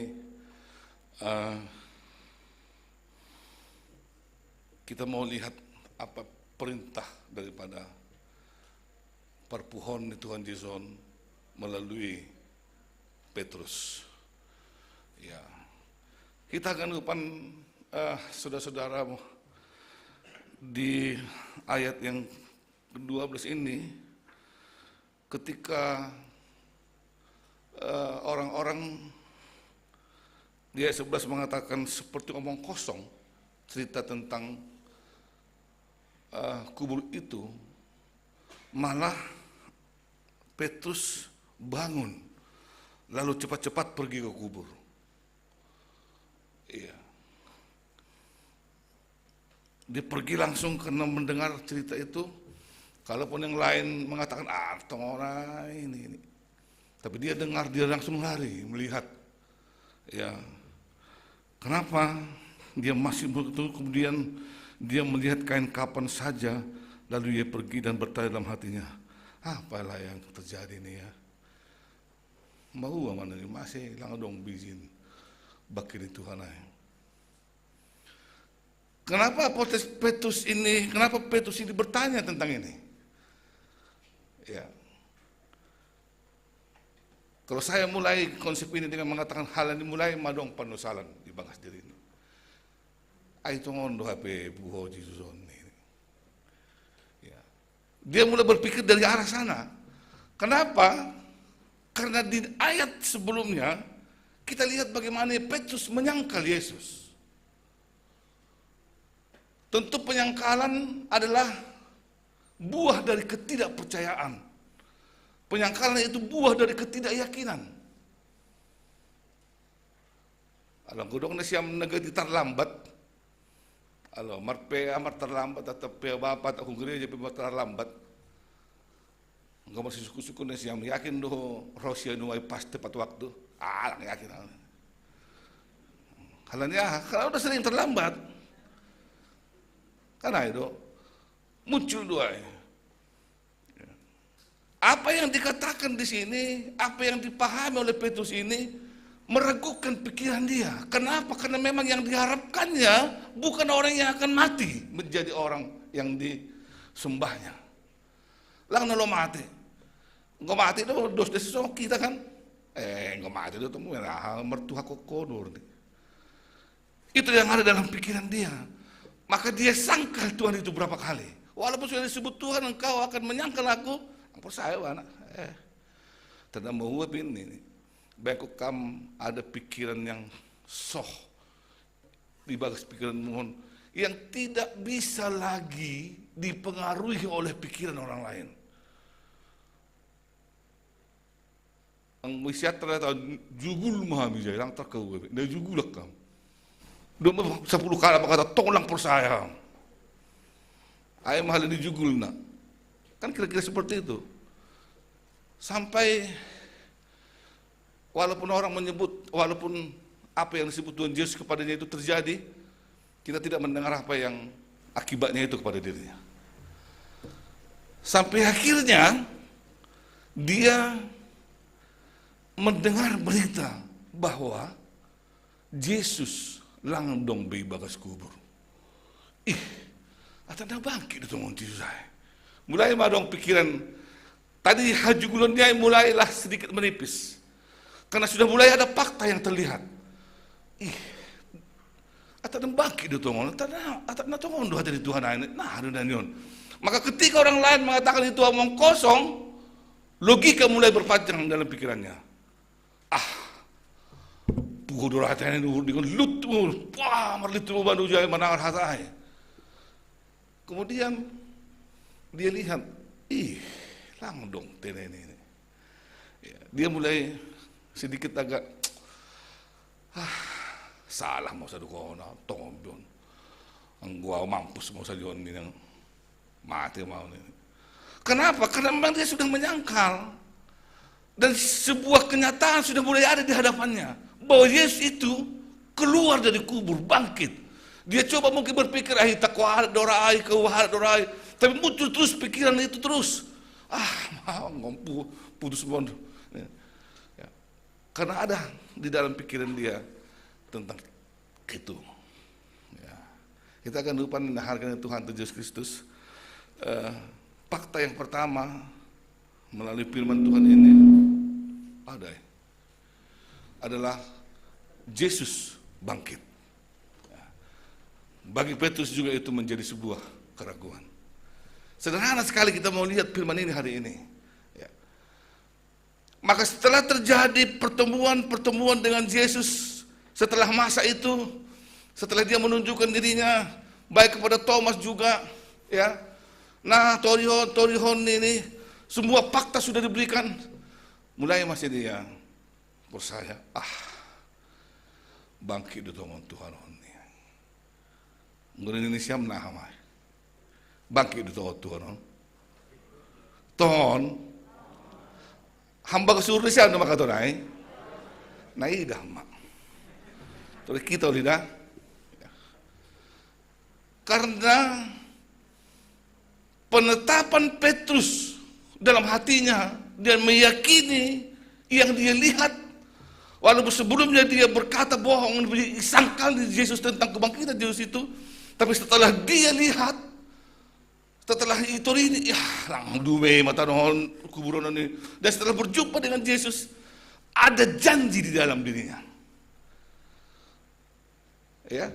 kita mau lihat apa perintah daripada perpuhon Tuhan Yesus melalui Petrus. Ya, kita akan lupa saudara-saudara di ayat yang ke-12 ini, ketika orang-orang di ayat 11 mengatakan seperti omong kosong, cerita tentang kubur itu, malah Petrus bangun lalu cepat-cepat pergi ke kubur. Iya, dia pergi langsung karena mendengar cerita itu. Kalaupun yang lain mengatakan, tongora ini. Tapi dia dengar, dia langsung lari, melihat. Ya, kenapa dia masih begitu, kemudian dia melihat kain kapan saja, lalu dia pergi dan bertanya dalam hatinya, apalah yang terjadi ini ya. Mau mana ini, masih lang dong bizin, bakil Tuhan ay. Kenapa Petrus ini bertanya tentang ini? Ya. Kalau saya mulai konsep ini dengan mengatakan hal ini mulai madong panusalan di bangsa diri ini. Ay tongondo HP buho Jesus ini. Ya. Dia mulai berpikir dari arah sana. Kenapa? Karena di ayat sebelumnya kita lihat bagaimana Petrus menyangkal Yesus. Tentu penyangkalan adalah buah dari ketidakpercayaan. Penyangkalan itu buah dari ketidakyakinan. Alam godong na siya nagati terlambat. Alam marpe amar terlambat atau pe bapat aku gereja pe terlambat. Enggak masih suku-suku na siya yakin do Rusia nuai pas tepat waktu. Lang yakin. Kalau udah sering terlambat. Karena itu muncul dua. Apa yang dikatakan di sini, apa yang dipahami oleh Petrus ini meragukan pikiran dia. Kenapa? Karena memang yang diharapkannya bukan orang yang akan mati menjadi orang yang disembahnya. Lang nalo mati. Enggak mati itu dos deso kita kan. Enggak mati itu temu mertua kokodor. Itu yang ada dalam pikiran dia. Maka dia sangkal Tuhan itu berapa kali. Walaupun sudah disebut Tuhan, engkau akan menyangkal aku. Percaya anak. Tidak mau ini. Baik kam ada pikiran yang soh di bagas pikiran mohon yang tidak bisa lagi dipengaruhi oleh pikiran orang lain. Ang wisat ternyata jugul mahami jay lang terkau. Dia jugulak kam. Dua 10 kali apa kata tolong percaya. Ayam mahal ini jugul nak. Kan kira-kira seperti itu. Sampai walaupun orang menyebut, walaupun apa yang disebut Tuhan Yesus kepadanya itu terjadi, kita tidak mendengar apa yang akibatnya itu kepada dirinya. Sampai akhirnya dia mendengar berita bahwa Yesus langdong bayi bagas kubur. Atau bangkit itu ngonti saya. Mulai madong pikiran tadi haji gulon dia mulailah sedikit menipis. Karena sudah mulai ada fakta yang terlihat. Atau bangkit itu ngon, atau natongon doa dari Tuhan ini. Nah, ada nion. Maka ketika orang lain mengatakan itu omong kosong, logika mulai berpanjang dalam pikirannya. Pugodor hati ini dengan lut, wah marlit tu bandu jaya manangar hatai. Kemudian dia lihat, langdong tene ini. Dia mulai sedikit agak, salah mau sadu kona, tombion, gua mampus mau sadu ini yang mati mau ini. Kenapa? Karena memang dia sudah menyangkal dan sebuah kenyataan sudah mulai ada di hadapannya. Bahwa Yesus itu keluar dari kubur, bangkit. Dia coba mungkin berpikir, takwa dorai, kewahar dorai. Tapi muncul terus pikiran itu terus. Ngompu, putus bondo. Ya. Karena ada di dalam pikiran dia tentang itu. Ya. Kita akan lupa menghargai Tuhan Yesus Kristus. Fakta yang pertama melalui firman Tuhan ini adalah Yesus bangkit. Bagi Petrus juga itu menjadi sebuah keraguan. Sederhana sekali kita mau lihat firman ini hari ini. Ya. Maka setelah terjadi pertemuan dengan Yesus, setelah masa itu, setelah dia menunjukkan dirinya baik kepada Thomas juga, ya. Nah, torihon ini semua fakta sudah diberikan. Mulai masih dia percaya, bangkit itu Tuhan ini. Ngurang Indonesia menahamai. Bangkit itu Tuhan. Ton, hamba kesuruh siya nama kata nai, nai dah mak. Terus kita lidah, karena penetapan Petrus dalam hatinya, dia meyakini yang dia lihat, walaupun sebelumnya dia berkata bohong, sangkal Yesus tentang kebangkitan Yesus itu, tapi setelah dia lihat, setelah itu ini, ya lang dume mata non kuburan ini, dan setelah berjumpa dengan Yesus, ada janji di dalam dirinya. Ya,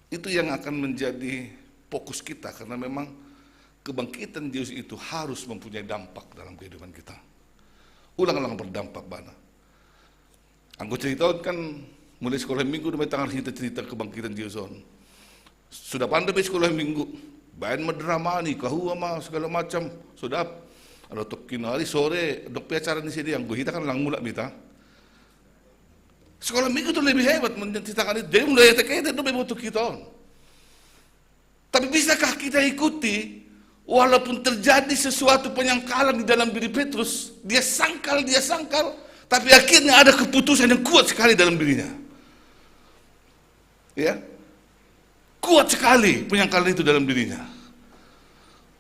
itu yang akan menjadi fokus kita, karena memang kebangkitan Yesus itu harus mempunyai dampak dalam kehidupan kita. Ulang-ulang berdampak bana. Aku cerita kan mulai sekolah minggu sampai tanggal cerita kebangkitan Yesus. Sudah pandai sekolah minggu, bayan madrama nih, kahua mah segala macam. Sudah ada tokin hari sore, dok acara di sini yang gue kita kan lang mula kita. Sekolah minggu itu lebih hebat menceritakan itu. Jadi mulai itu memang untuk kita. Tapi bisakah kita ikuti walaupun terjadi sesuatu penyangkalan di dalam diri Petrus, dia sangkal, tapi akhirnya ada keputusan yang kuat sekali dalam dirinya. Ya, kuat sekali penyangkalan itu dalam dirinya.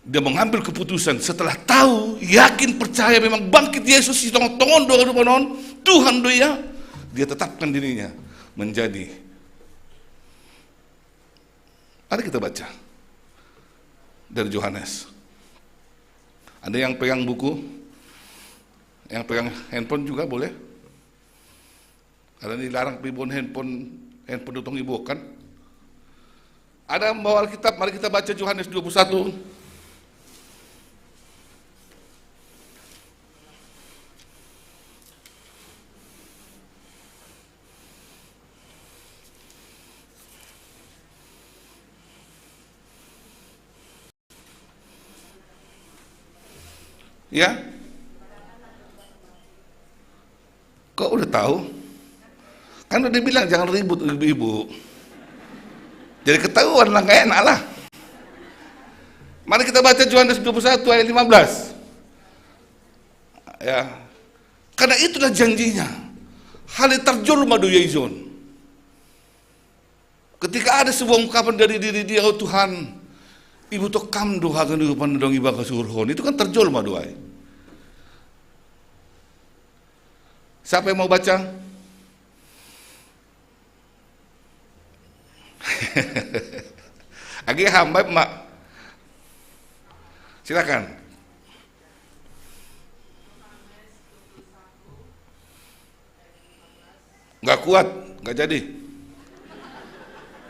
Dia mengambil keputusan setelah tahu, yakin, percaya memang bangkit Yesus si tongon Tuhan doya, dia tetapkan dirinya menjadi. Mari kita baca dari Yohanes. Ada yang pegang buku, yang pegang handphone juga boleh. Karena dilarang pribon handphone utang ibu kan. Ada membawa Alkitab, mari kita baca Yohanes 21. Ya, kok udah tahu? Kan udah bilang jangan ribut ibu-ibu. Jadi ketahuan lah, gak enak lah. Mari kita baca Yohanes 21 ayat 15. Ya, karena itulah janjinya. Hal terjul madu Yeizon. Ketika ada sebuah ungkapan dari diri dia, oh Tuhan, ibu to kam doha kan ibu pandang iba kasurhon, itu kan terjol maduai. Siapa yang mau baca? Agak hamba mak. Silakan. Nggak kuat, nggak jadi.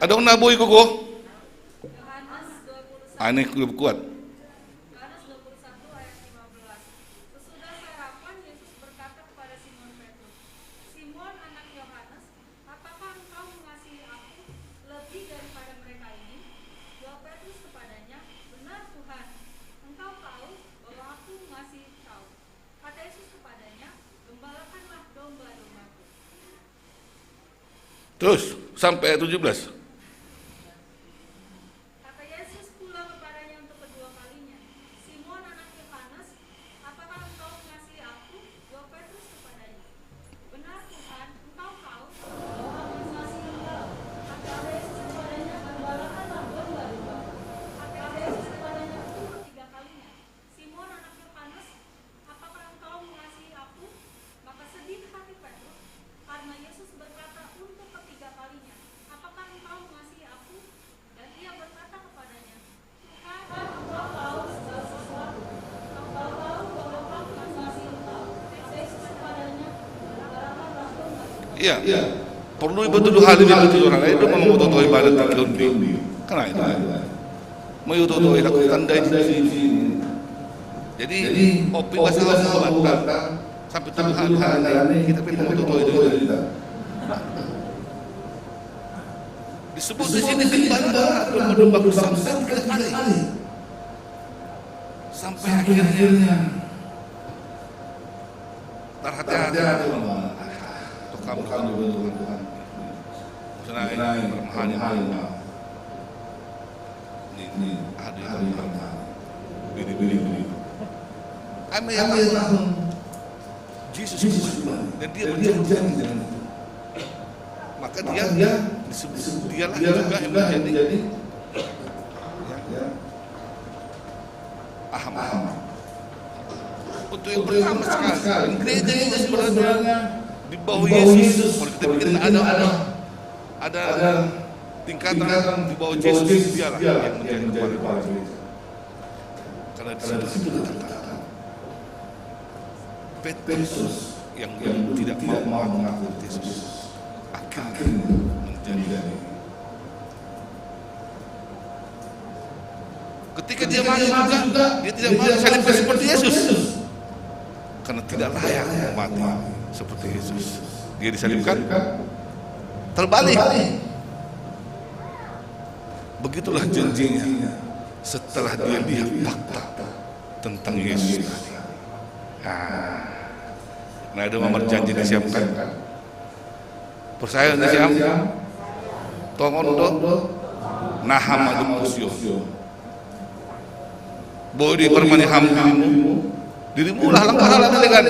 Ada yang naboy koko? Aneh lebih kuat. Yohanes 21 ayat 15. Sesudah sarapan Yesus berkata kepada Simon Petrus, Simon anak Yohanes, apakah engkau mengasihi aku lebih daripada mereka ini? Jawab Petrus kepadanya, benar Tuhan, engkau tahu bahwa aku mengasihi kau. Kata Yesus kepadanya, gembalakanlah domba-dombaku. Terus sampai ayat 17. Iya, perlu betul hal ini betul orang itu memang betul ibadat terkundi. Karena itu, mau betul itu tanda di sini. Jadi opi bahasa Batak sampai Tuhan ini kita memang betul itu. Disebut di sini ibadat domba kusam sekali. Sampai akhirnya terhati-hati kamu Tuhan. Senang bermahanya. Ini ada yang biri-biri. kami yang tahu Yesus kembali dan dia berjanji dengan itu. Maka dialah juga yang menjadi aham. Untuk yang pertama sekali, gereja ini sebenarnya di bawah Yesus. Kalau kita pikir ada tingkatan di bawah Yesus, dialah yang menjadi kepala gereja. Karena di situ dikatakan Petrus yang tidak mau mengaku Yesus akhirnya menjadi. Ketika dia mati juga, dia tidak mau disalibkan seperti Yesus, karena tidak layak mati seperti Yesus. Dia disalibkan terbalik. Begitulah janjinya setelah dia lihat fakta tentang Yesus tadi. Nah, ada nomor janji disiapkan. Percaya disiap. Tongondo naham adupusyo. Bodi permani ham dirimu lah langkah dengan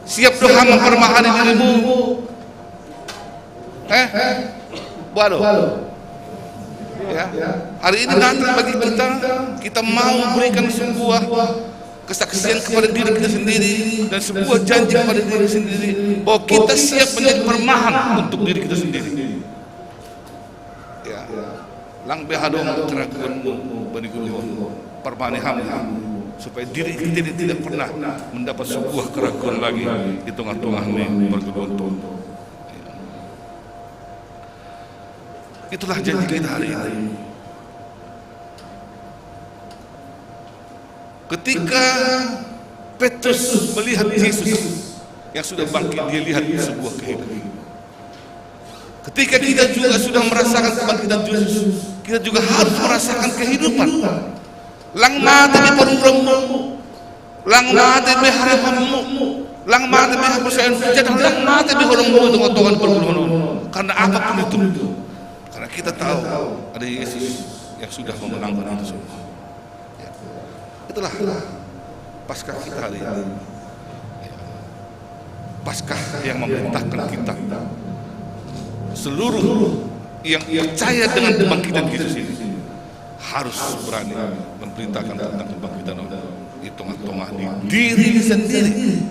siap doa mempermahani dirimu. Waduh. Ya. Hari ini datang bagi kita mau berikan sebuah kesaksian kepada diri kita sendiri dan sebuah janji kepada diri sendiri bahwa kita siap menjadi permahan untuk diri kita sendiri. Ya. Lang behadong teragunmu bani guru permani ham supaya diri kita tidak pernah mendapat sebuah keraguan lagi di tengah-tengah ini bergegontung. Itulah janji kita hari ini. Ketika Petrus melihat Yesus yang sudah bangkit, dia lihat sebuah kehidupan. Ketika kita juga sudah merasakan kebangkitan Yesus, kita juga harus merasakan kehidupan. Lang mati di parung-parungmu, lang mati di harapanmu, lang mati di hapusan, jadi lang mati di horongmu tengah-tengah pergulungan. Karena apapun itu, karena kita tahu ada Yesus yang sudah memenangkan itu semua. Itulah Paskah kita hari ini. Paskah yang memerintahkan kita seluruh yang percaya dengan kebangkitan Yesus ini harus berani memberitakan tentang kebangkitan di tengah-tengah diri sendiri.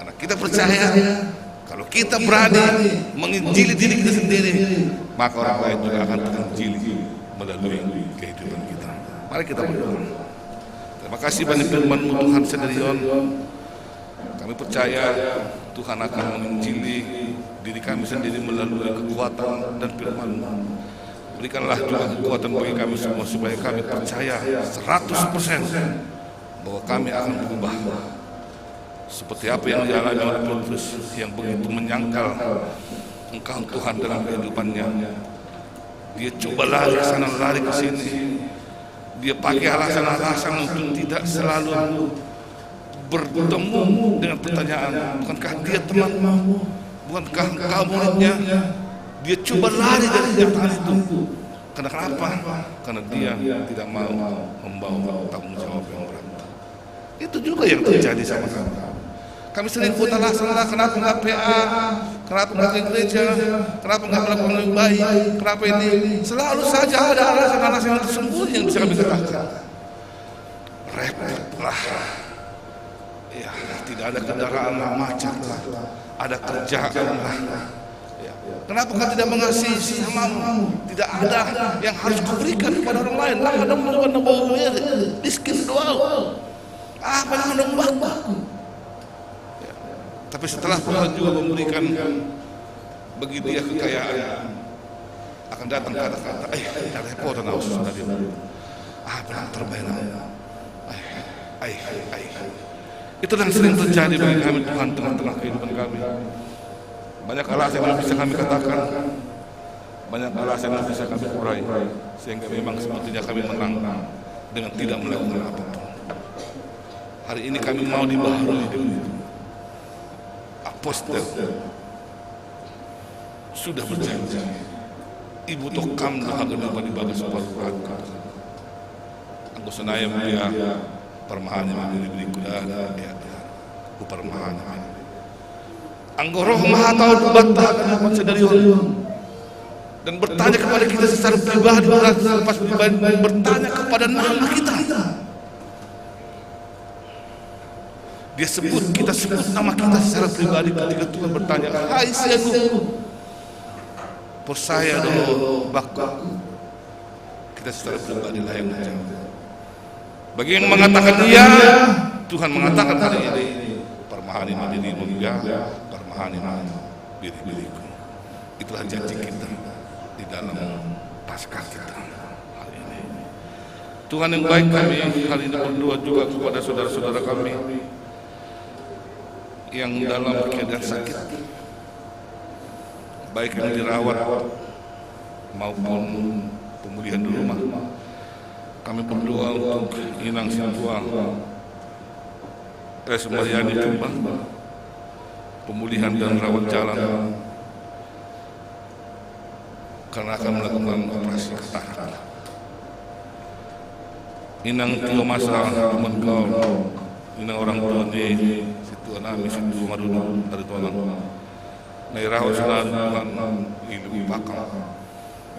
Karena kita percaya kalau kita berani menginjili diri kita sendiri, maka orang lain juga akan terinjili melalui kehidupan kita. Mari kita berdoa. Terima kasih banyak firman-Mu Tuhan sendirian. Kami percaya Tuhan akan menginjili diri kami sendiri melalui kekuatan dan firman-Mu. Berikanlah juga kekuatan bagi kami semua supaya kami percaya 100% bahwa kami akan berubah. Seperti apa yang dialami oleh Petrus yang begitu menyangkal Engkau Tuhan dalam kehidupannya. Dia coba lari sana lari ke sini. Dia pakai alasan-alasan untuk tidak selalu bertemu dengan pertanyaan, bukankah dia temanmu? Bukankah engkau muridnya? Dia coba lari dari kenyataan itu. Karena kenapa? Karena dia tidak mau membawa tanggung jawab yang berat. Itu juga yang terjadi sama kami. Kami sering pun alasan-alasan, kenapa enggak PA, kenapa enggak ke gereja, kenapa enggak melakukan lebih baik, kenapa ini. Selalu saja ada alasan-alasan yang tersembunyi yang bisa kami katakan. Repotlah. Ya, tidak ada kendaraan lah, macet lah, ada kerjaan lah. Ya. Kenapa kau tidak mengasihi sesamamu? Tidak ada yang harus kuberikan kepada orang lain. Lah ada melakukan nabawu miskin doa. Apa yang ada baku? Tapi setelah Tuhan juga memberikan bagi dia kekayaan, akan datang kata-kata, tidak repot dan harus sudah dia. Benar terbaik. Itulah yang sering terjadi bagi kami Tuhan tengah-tengah kehidupan kami. Banyak alasan yang bisa kami katakan, banyak alasan yang bisa kami urai, sehingga memang sepertinya kami menang dengan tidak melakukan apapun. Hari ini kami mau dibaharui dengan itu. Apostel sudah berjanji, Ibu Tokam dah agak di bagas paru-paru. Anggo senayam dia Permahani beri kuda ya permahani. Anggoro Maha tahu bantah kan sedarion dan bertanya kepada kita secara pribadi, lepas pribadi bertanya kepada nama kita. Dia sebut, kita sebut nama kita secara pribadi ketika Tuhan bertanya, hai sianu, persaya dulu baku. Kita secara pribadi lah yang menjawab. Bagi yang mengatakan iya, Tuhan mengatakan hari ini, permahani madini mulia, permahani biri-biriku. Itulah janji kita di dalam Paskah kita hari ini. Tuhan yang baik, kami hari ini berdoa juga kepada saudara-saudara kami yang dalam keadaan sakit, baik yang dirawat maupun pemulihan di rumah. Kami berdoa untuk Inang Sintua Sumaryani Tumbang, pemulihan dan rawat jalan karena akan melakukan operasi katarak. Inang Tio Masa Mengkau, Inang orang tua di situ Anami situ Marunu dari Tuhan. Nai rawat jalan Tuhan ilu pakam,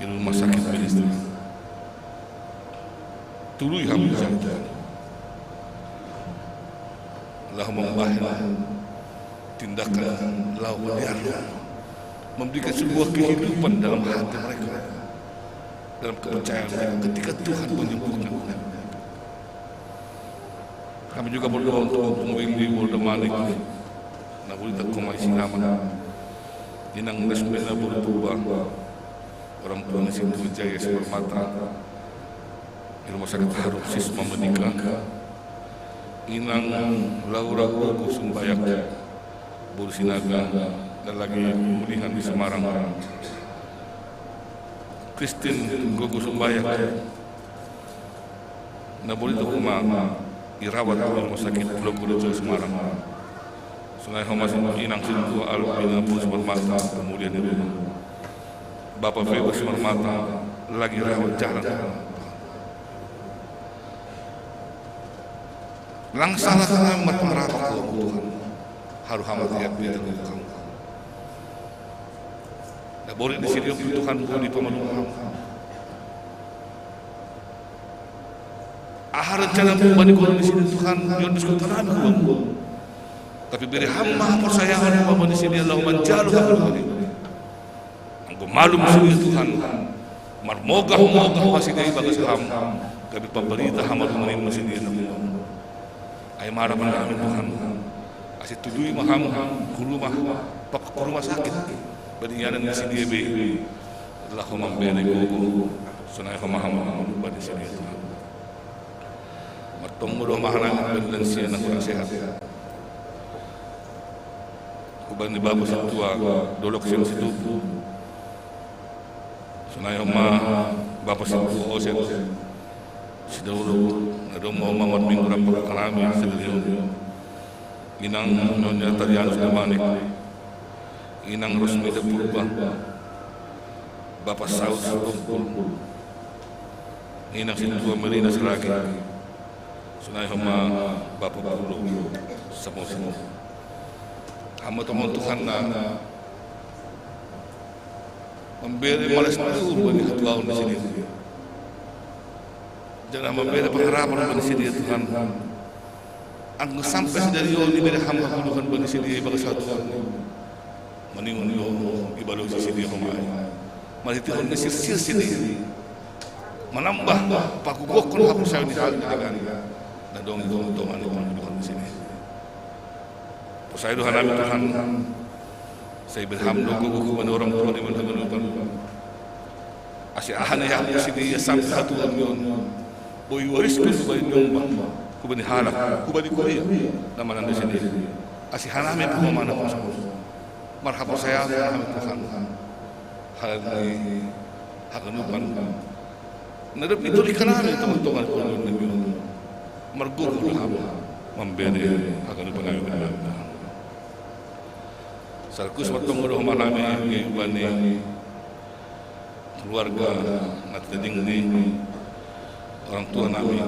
ilu rumah sakit ministri. Tului hamil Tuhan. Lah membahayakan tindakan lau liar, memberikan sebuah kehidupan dalam hati mereka, dalam kepercayaan mereka ketika Tuhan menyembuhkan. Kami juga berdoa untuk pemimpin Polda Manik, Nabulita Komai Sinama, Inang Nasmena Burtuba, orang tua Nasibu Jaya Sepermata, di Rumah Sakit Harum Sisma menikah, Inang Laura Gogo Sumbayak, Buru Sinaga, dan lagi pemulihan di Semarang, Christine Gogo Sumbayak, Nabulita Kuma dirawat di Rumah Sakit Pulau Gurujo Semarang. Sungai Homas Inang Sintua Alpina Buru Sepermata, kemudian di rumah Bapak Febo Sepermata lagi rawat jalan. Langsalah kami umat penerapan Tuhan, haru hamat yang diteguhkan. Tak boleh di sini Tuhan di pemaluan. Ahar rencana membani kau di sini Tuhan yang diskuteran pun. Tapi beri hamba persayangan hamba di sini Allah menjalu hamba. Anggo malu sini Tuhan. Marmogah masih dari bagas hamba. Kami pemerintah hamba menerima sini Tuhan. Ay marah mendamin Tuhan, asyik tudui maham kurumah, pak kurumah sakit, berianan di sini be, adalah homam bene gogo, sunai homam badi sini Tuhan. Matong mudah mahanan berlensi anak kurang sehat. Kuban di babu setua, dolok sim situ, sunai homam bapak situ oset. Sidawulu nadong mau mamad minggu rapat kalami sedelion. Inang Nyonya Tarian Sudamanik, Inang Rusmida Purba, Bapak Saud Sukumpul, Inang Sintua Melina Seragi, Sunai Homa Bapak Pulu, semua. Hamba teman Tuhan na memberi malas itu bagi Tuhan di sini. Jangan memberi pengharapan bagi sini Tuhan. Anggo sampai dari yol diberi hamba Tuhan bagi sini bagi satu meningun yol ibalo sini pemain. Masih Tuhan mesir sini menambah pakugokon hapus saya di hal dengan nadong Tuhan Tuhan di sini. Saya Tuhan kami Tuhan. Saya berhamdulillah gugu kepada orang tua di mana Tuhan. Asyik ahan yang sini sampai satu tahun. Boy warisku sebagai nyumbang, ku bani halak, ku bani kuliah, nama nanda sini. Asyik hanami pun mana pun. Marhaba saya, kami Tuhan. Hal ini hakanupan. Nadap itu dikenali teman-teman pun Nabi. Mergul Tuhan memberi hakanupan kami benar. Sarkus bertemu dengan malami bani keluarga nak teding ni orang tua kami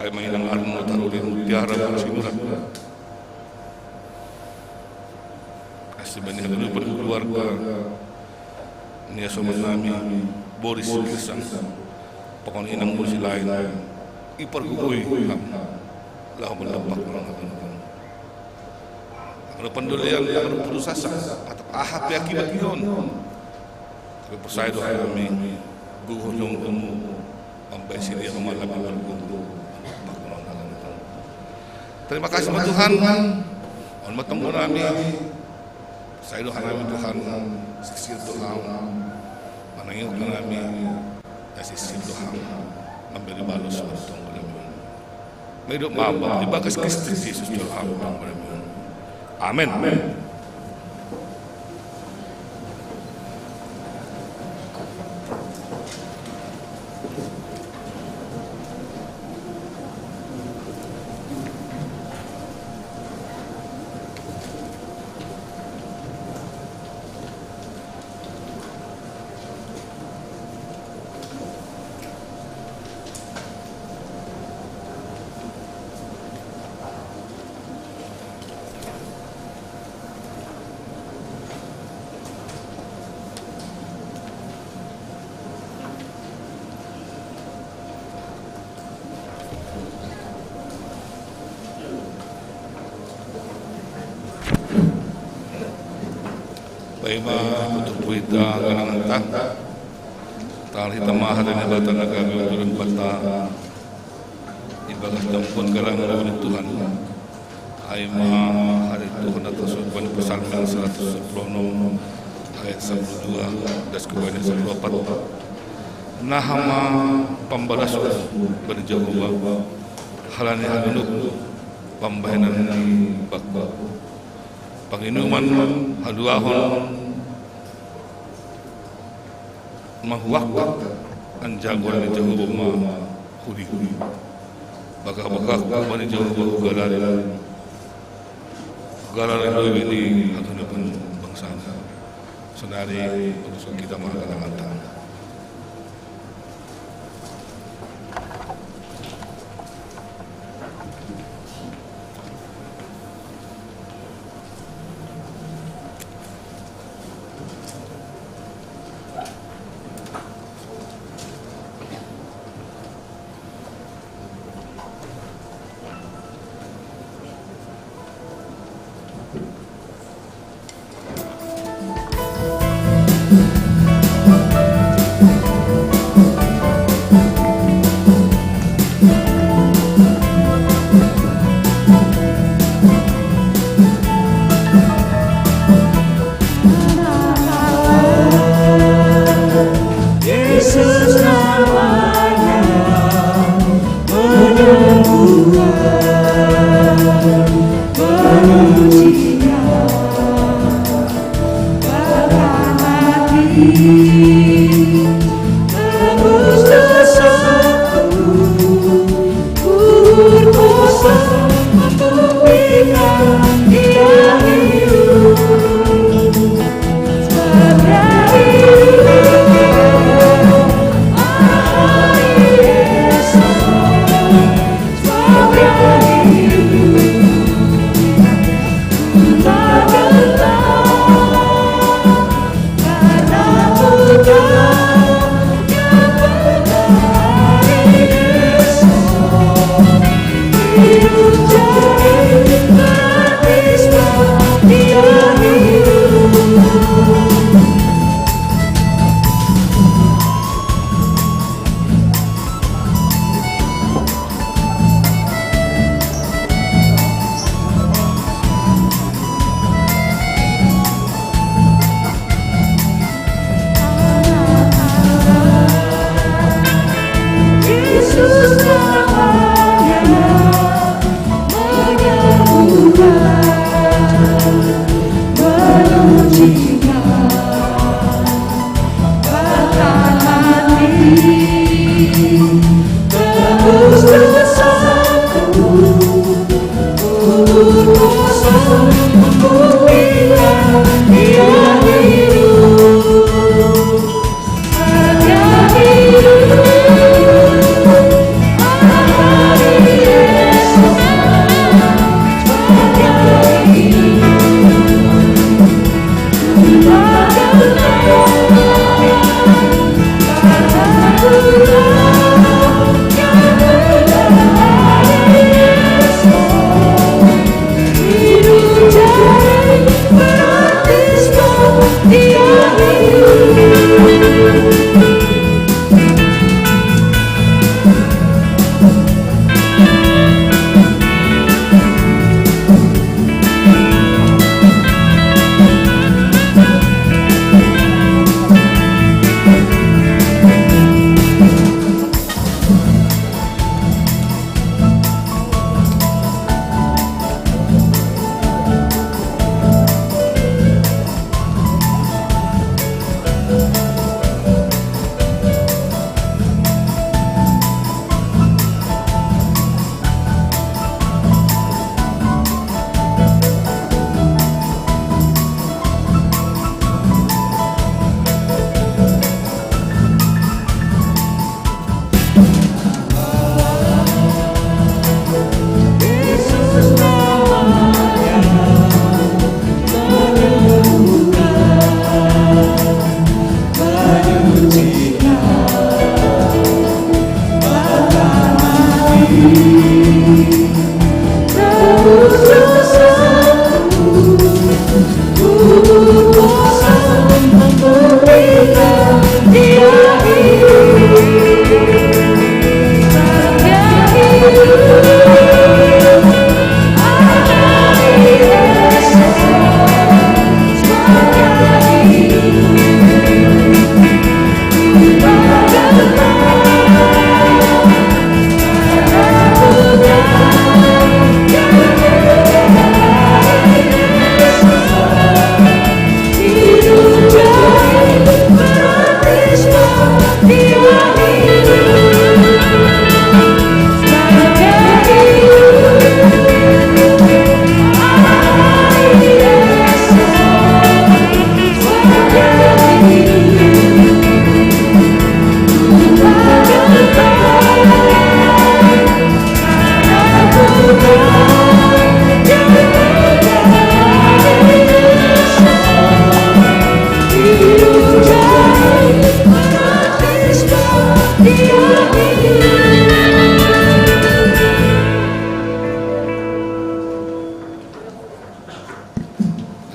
Kaya mainang alam mo tarulin mutiara bersinurat. Kasih banyak berupa keluarga. Niya sobat nami Boris Wilson. Pokon inang mo si lain. Ipargugoy ham. Lahu mendapat orang akan. Ano pandulian ang prusasa at ahap ya akibat yun. Tapi persaya doa kami guguh yung ambay sila ang malaman bergumpu. Terima kasih Tuhan. On matunggu kami. Persaya doa kami Tuhan. Sisir Tuhan. Manangin kami. Sisir Tuhan. Memberi balas bertunggu kami. May doa mabang. Ibagas Kristus Yesus Tuhan. Amin. Baima untuk puita kalangan ta tali tamahan ni bata nagagawin turun bata ibagas dampun kalangan oleh Tuhan ay hari Tuhan atas suban Psalm 110 ayat 12 das kepada 14 nahama pambalas berjauh halani hanunuk pambahanan bakbak Panginuman haduahon mahuwak ang jaguar ni Jehovah huli-huli bakak-bakak ni Jehovah galarin doy ini atau depan bangsa senari untuk kita mengatakan Menyembuhkan, menyucikan.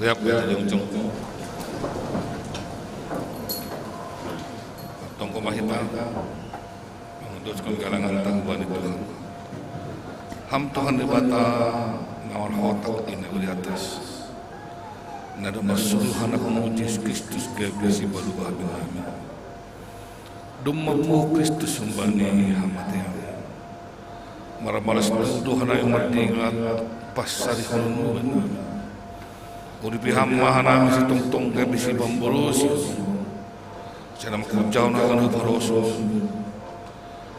Riap ya yung cung. Tongko mahita. Menguduskan galangan tangguhan itu. Ham Tuhan di bata nawar hotak ini di atas. Nada masuluhan aku Yesus Kristus gagasi balu amin. Dummamu Kristus sumbani hamati. Maramalas Tuhan ayo matingat pasari hulungan. Uripi hamma hanami si tongtong gagasi bamburusi. Sana makujau na kan hutaroso.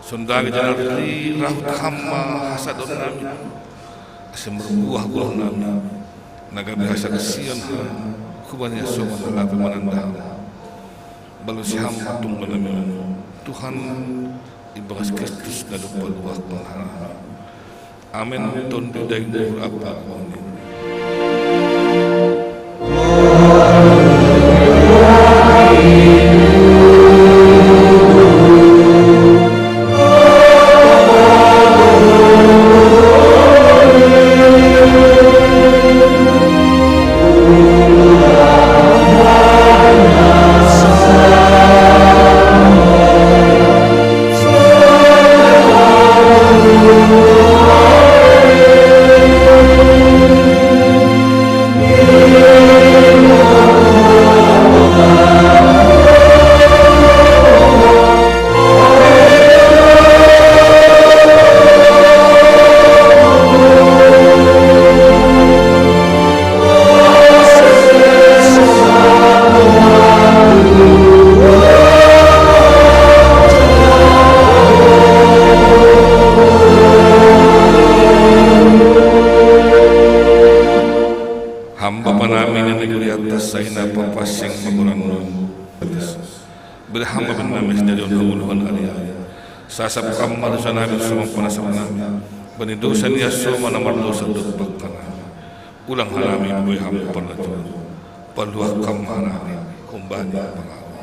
Sundagi janarti rahut hamma hasadon nami. Asim berbuah-buah nami. Naga biasa kesian ha kubanya sobat telapi menandang balu si hamba tunggu nami Tuhan ibagas Kristus nadu paluah penghara amin ton dudai apa amin. Sasab kamar sana nabi semua penasabna bani dosa niya semua nomor dosa duduk kana ulang halami buhay hampir na to paluah kam halami kumbani pangawa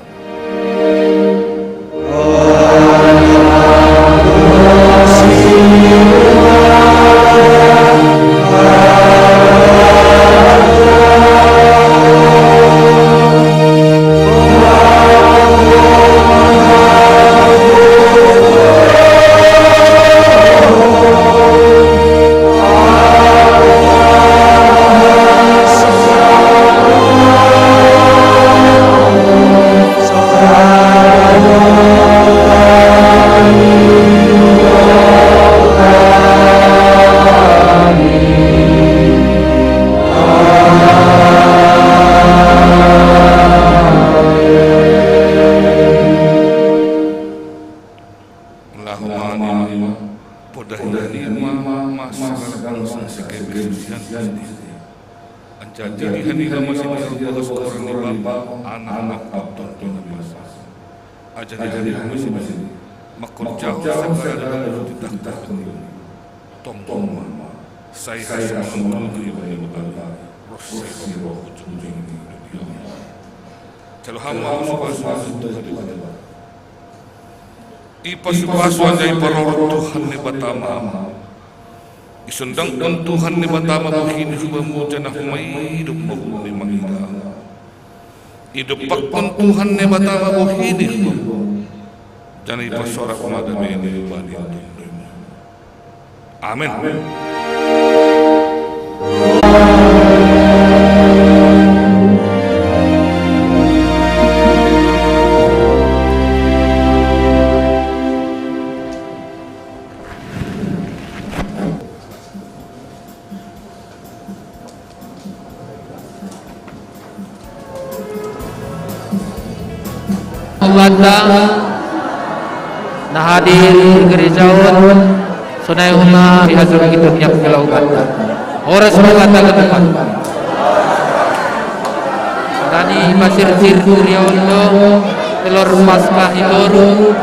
Ipasupasuan dari paror Tuhan ni batama isundang pun Tuhan ni batama buhini hubamu janah may hidup mo ni mangida hidup pun Tuhan ni batama buhini hubamu janah ipasorak madami ni bani amin. na hadir di gerejawan sunai umma bihazur kitabnya kelautan ora semata ke depan tani pasir tirturiolo telur pasca hitoru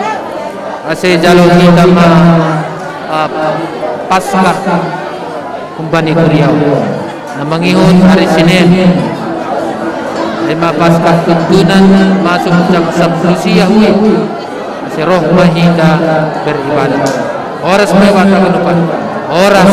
ase jalo kita ma pasca kumbani kuriau na mangihon hari Senin 5 Paskah tuntunan masuk jam 10 siang si roh mahita beribadah oras mewah depan oras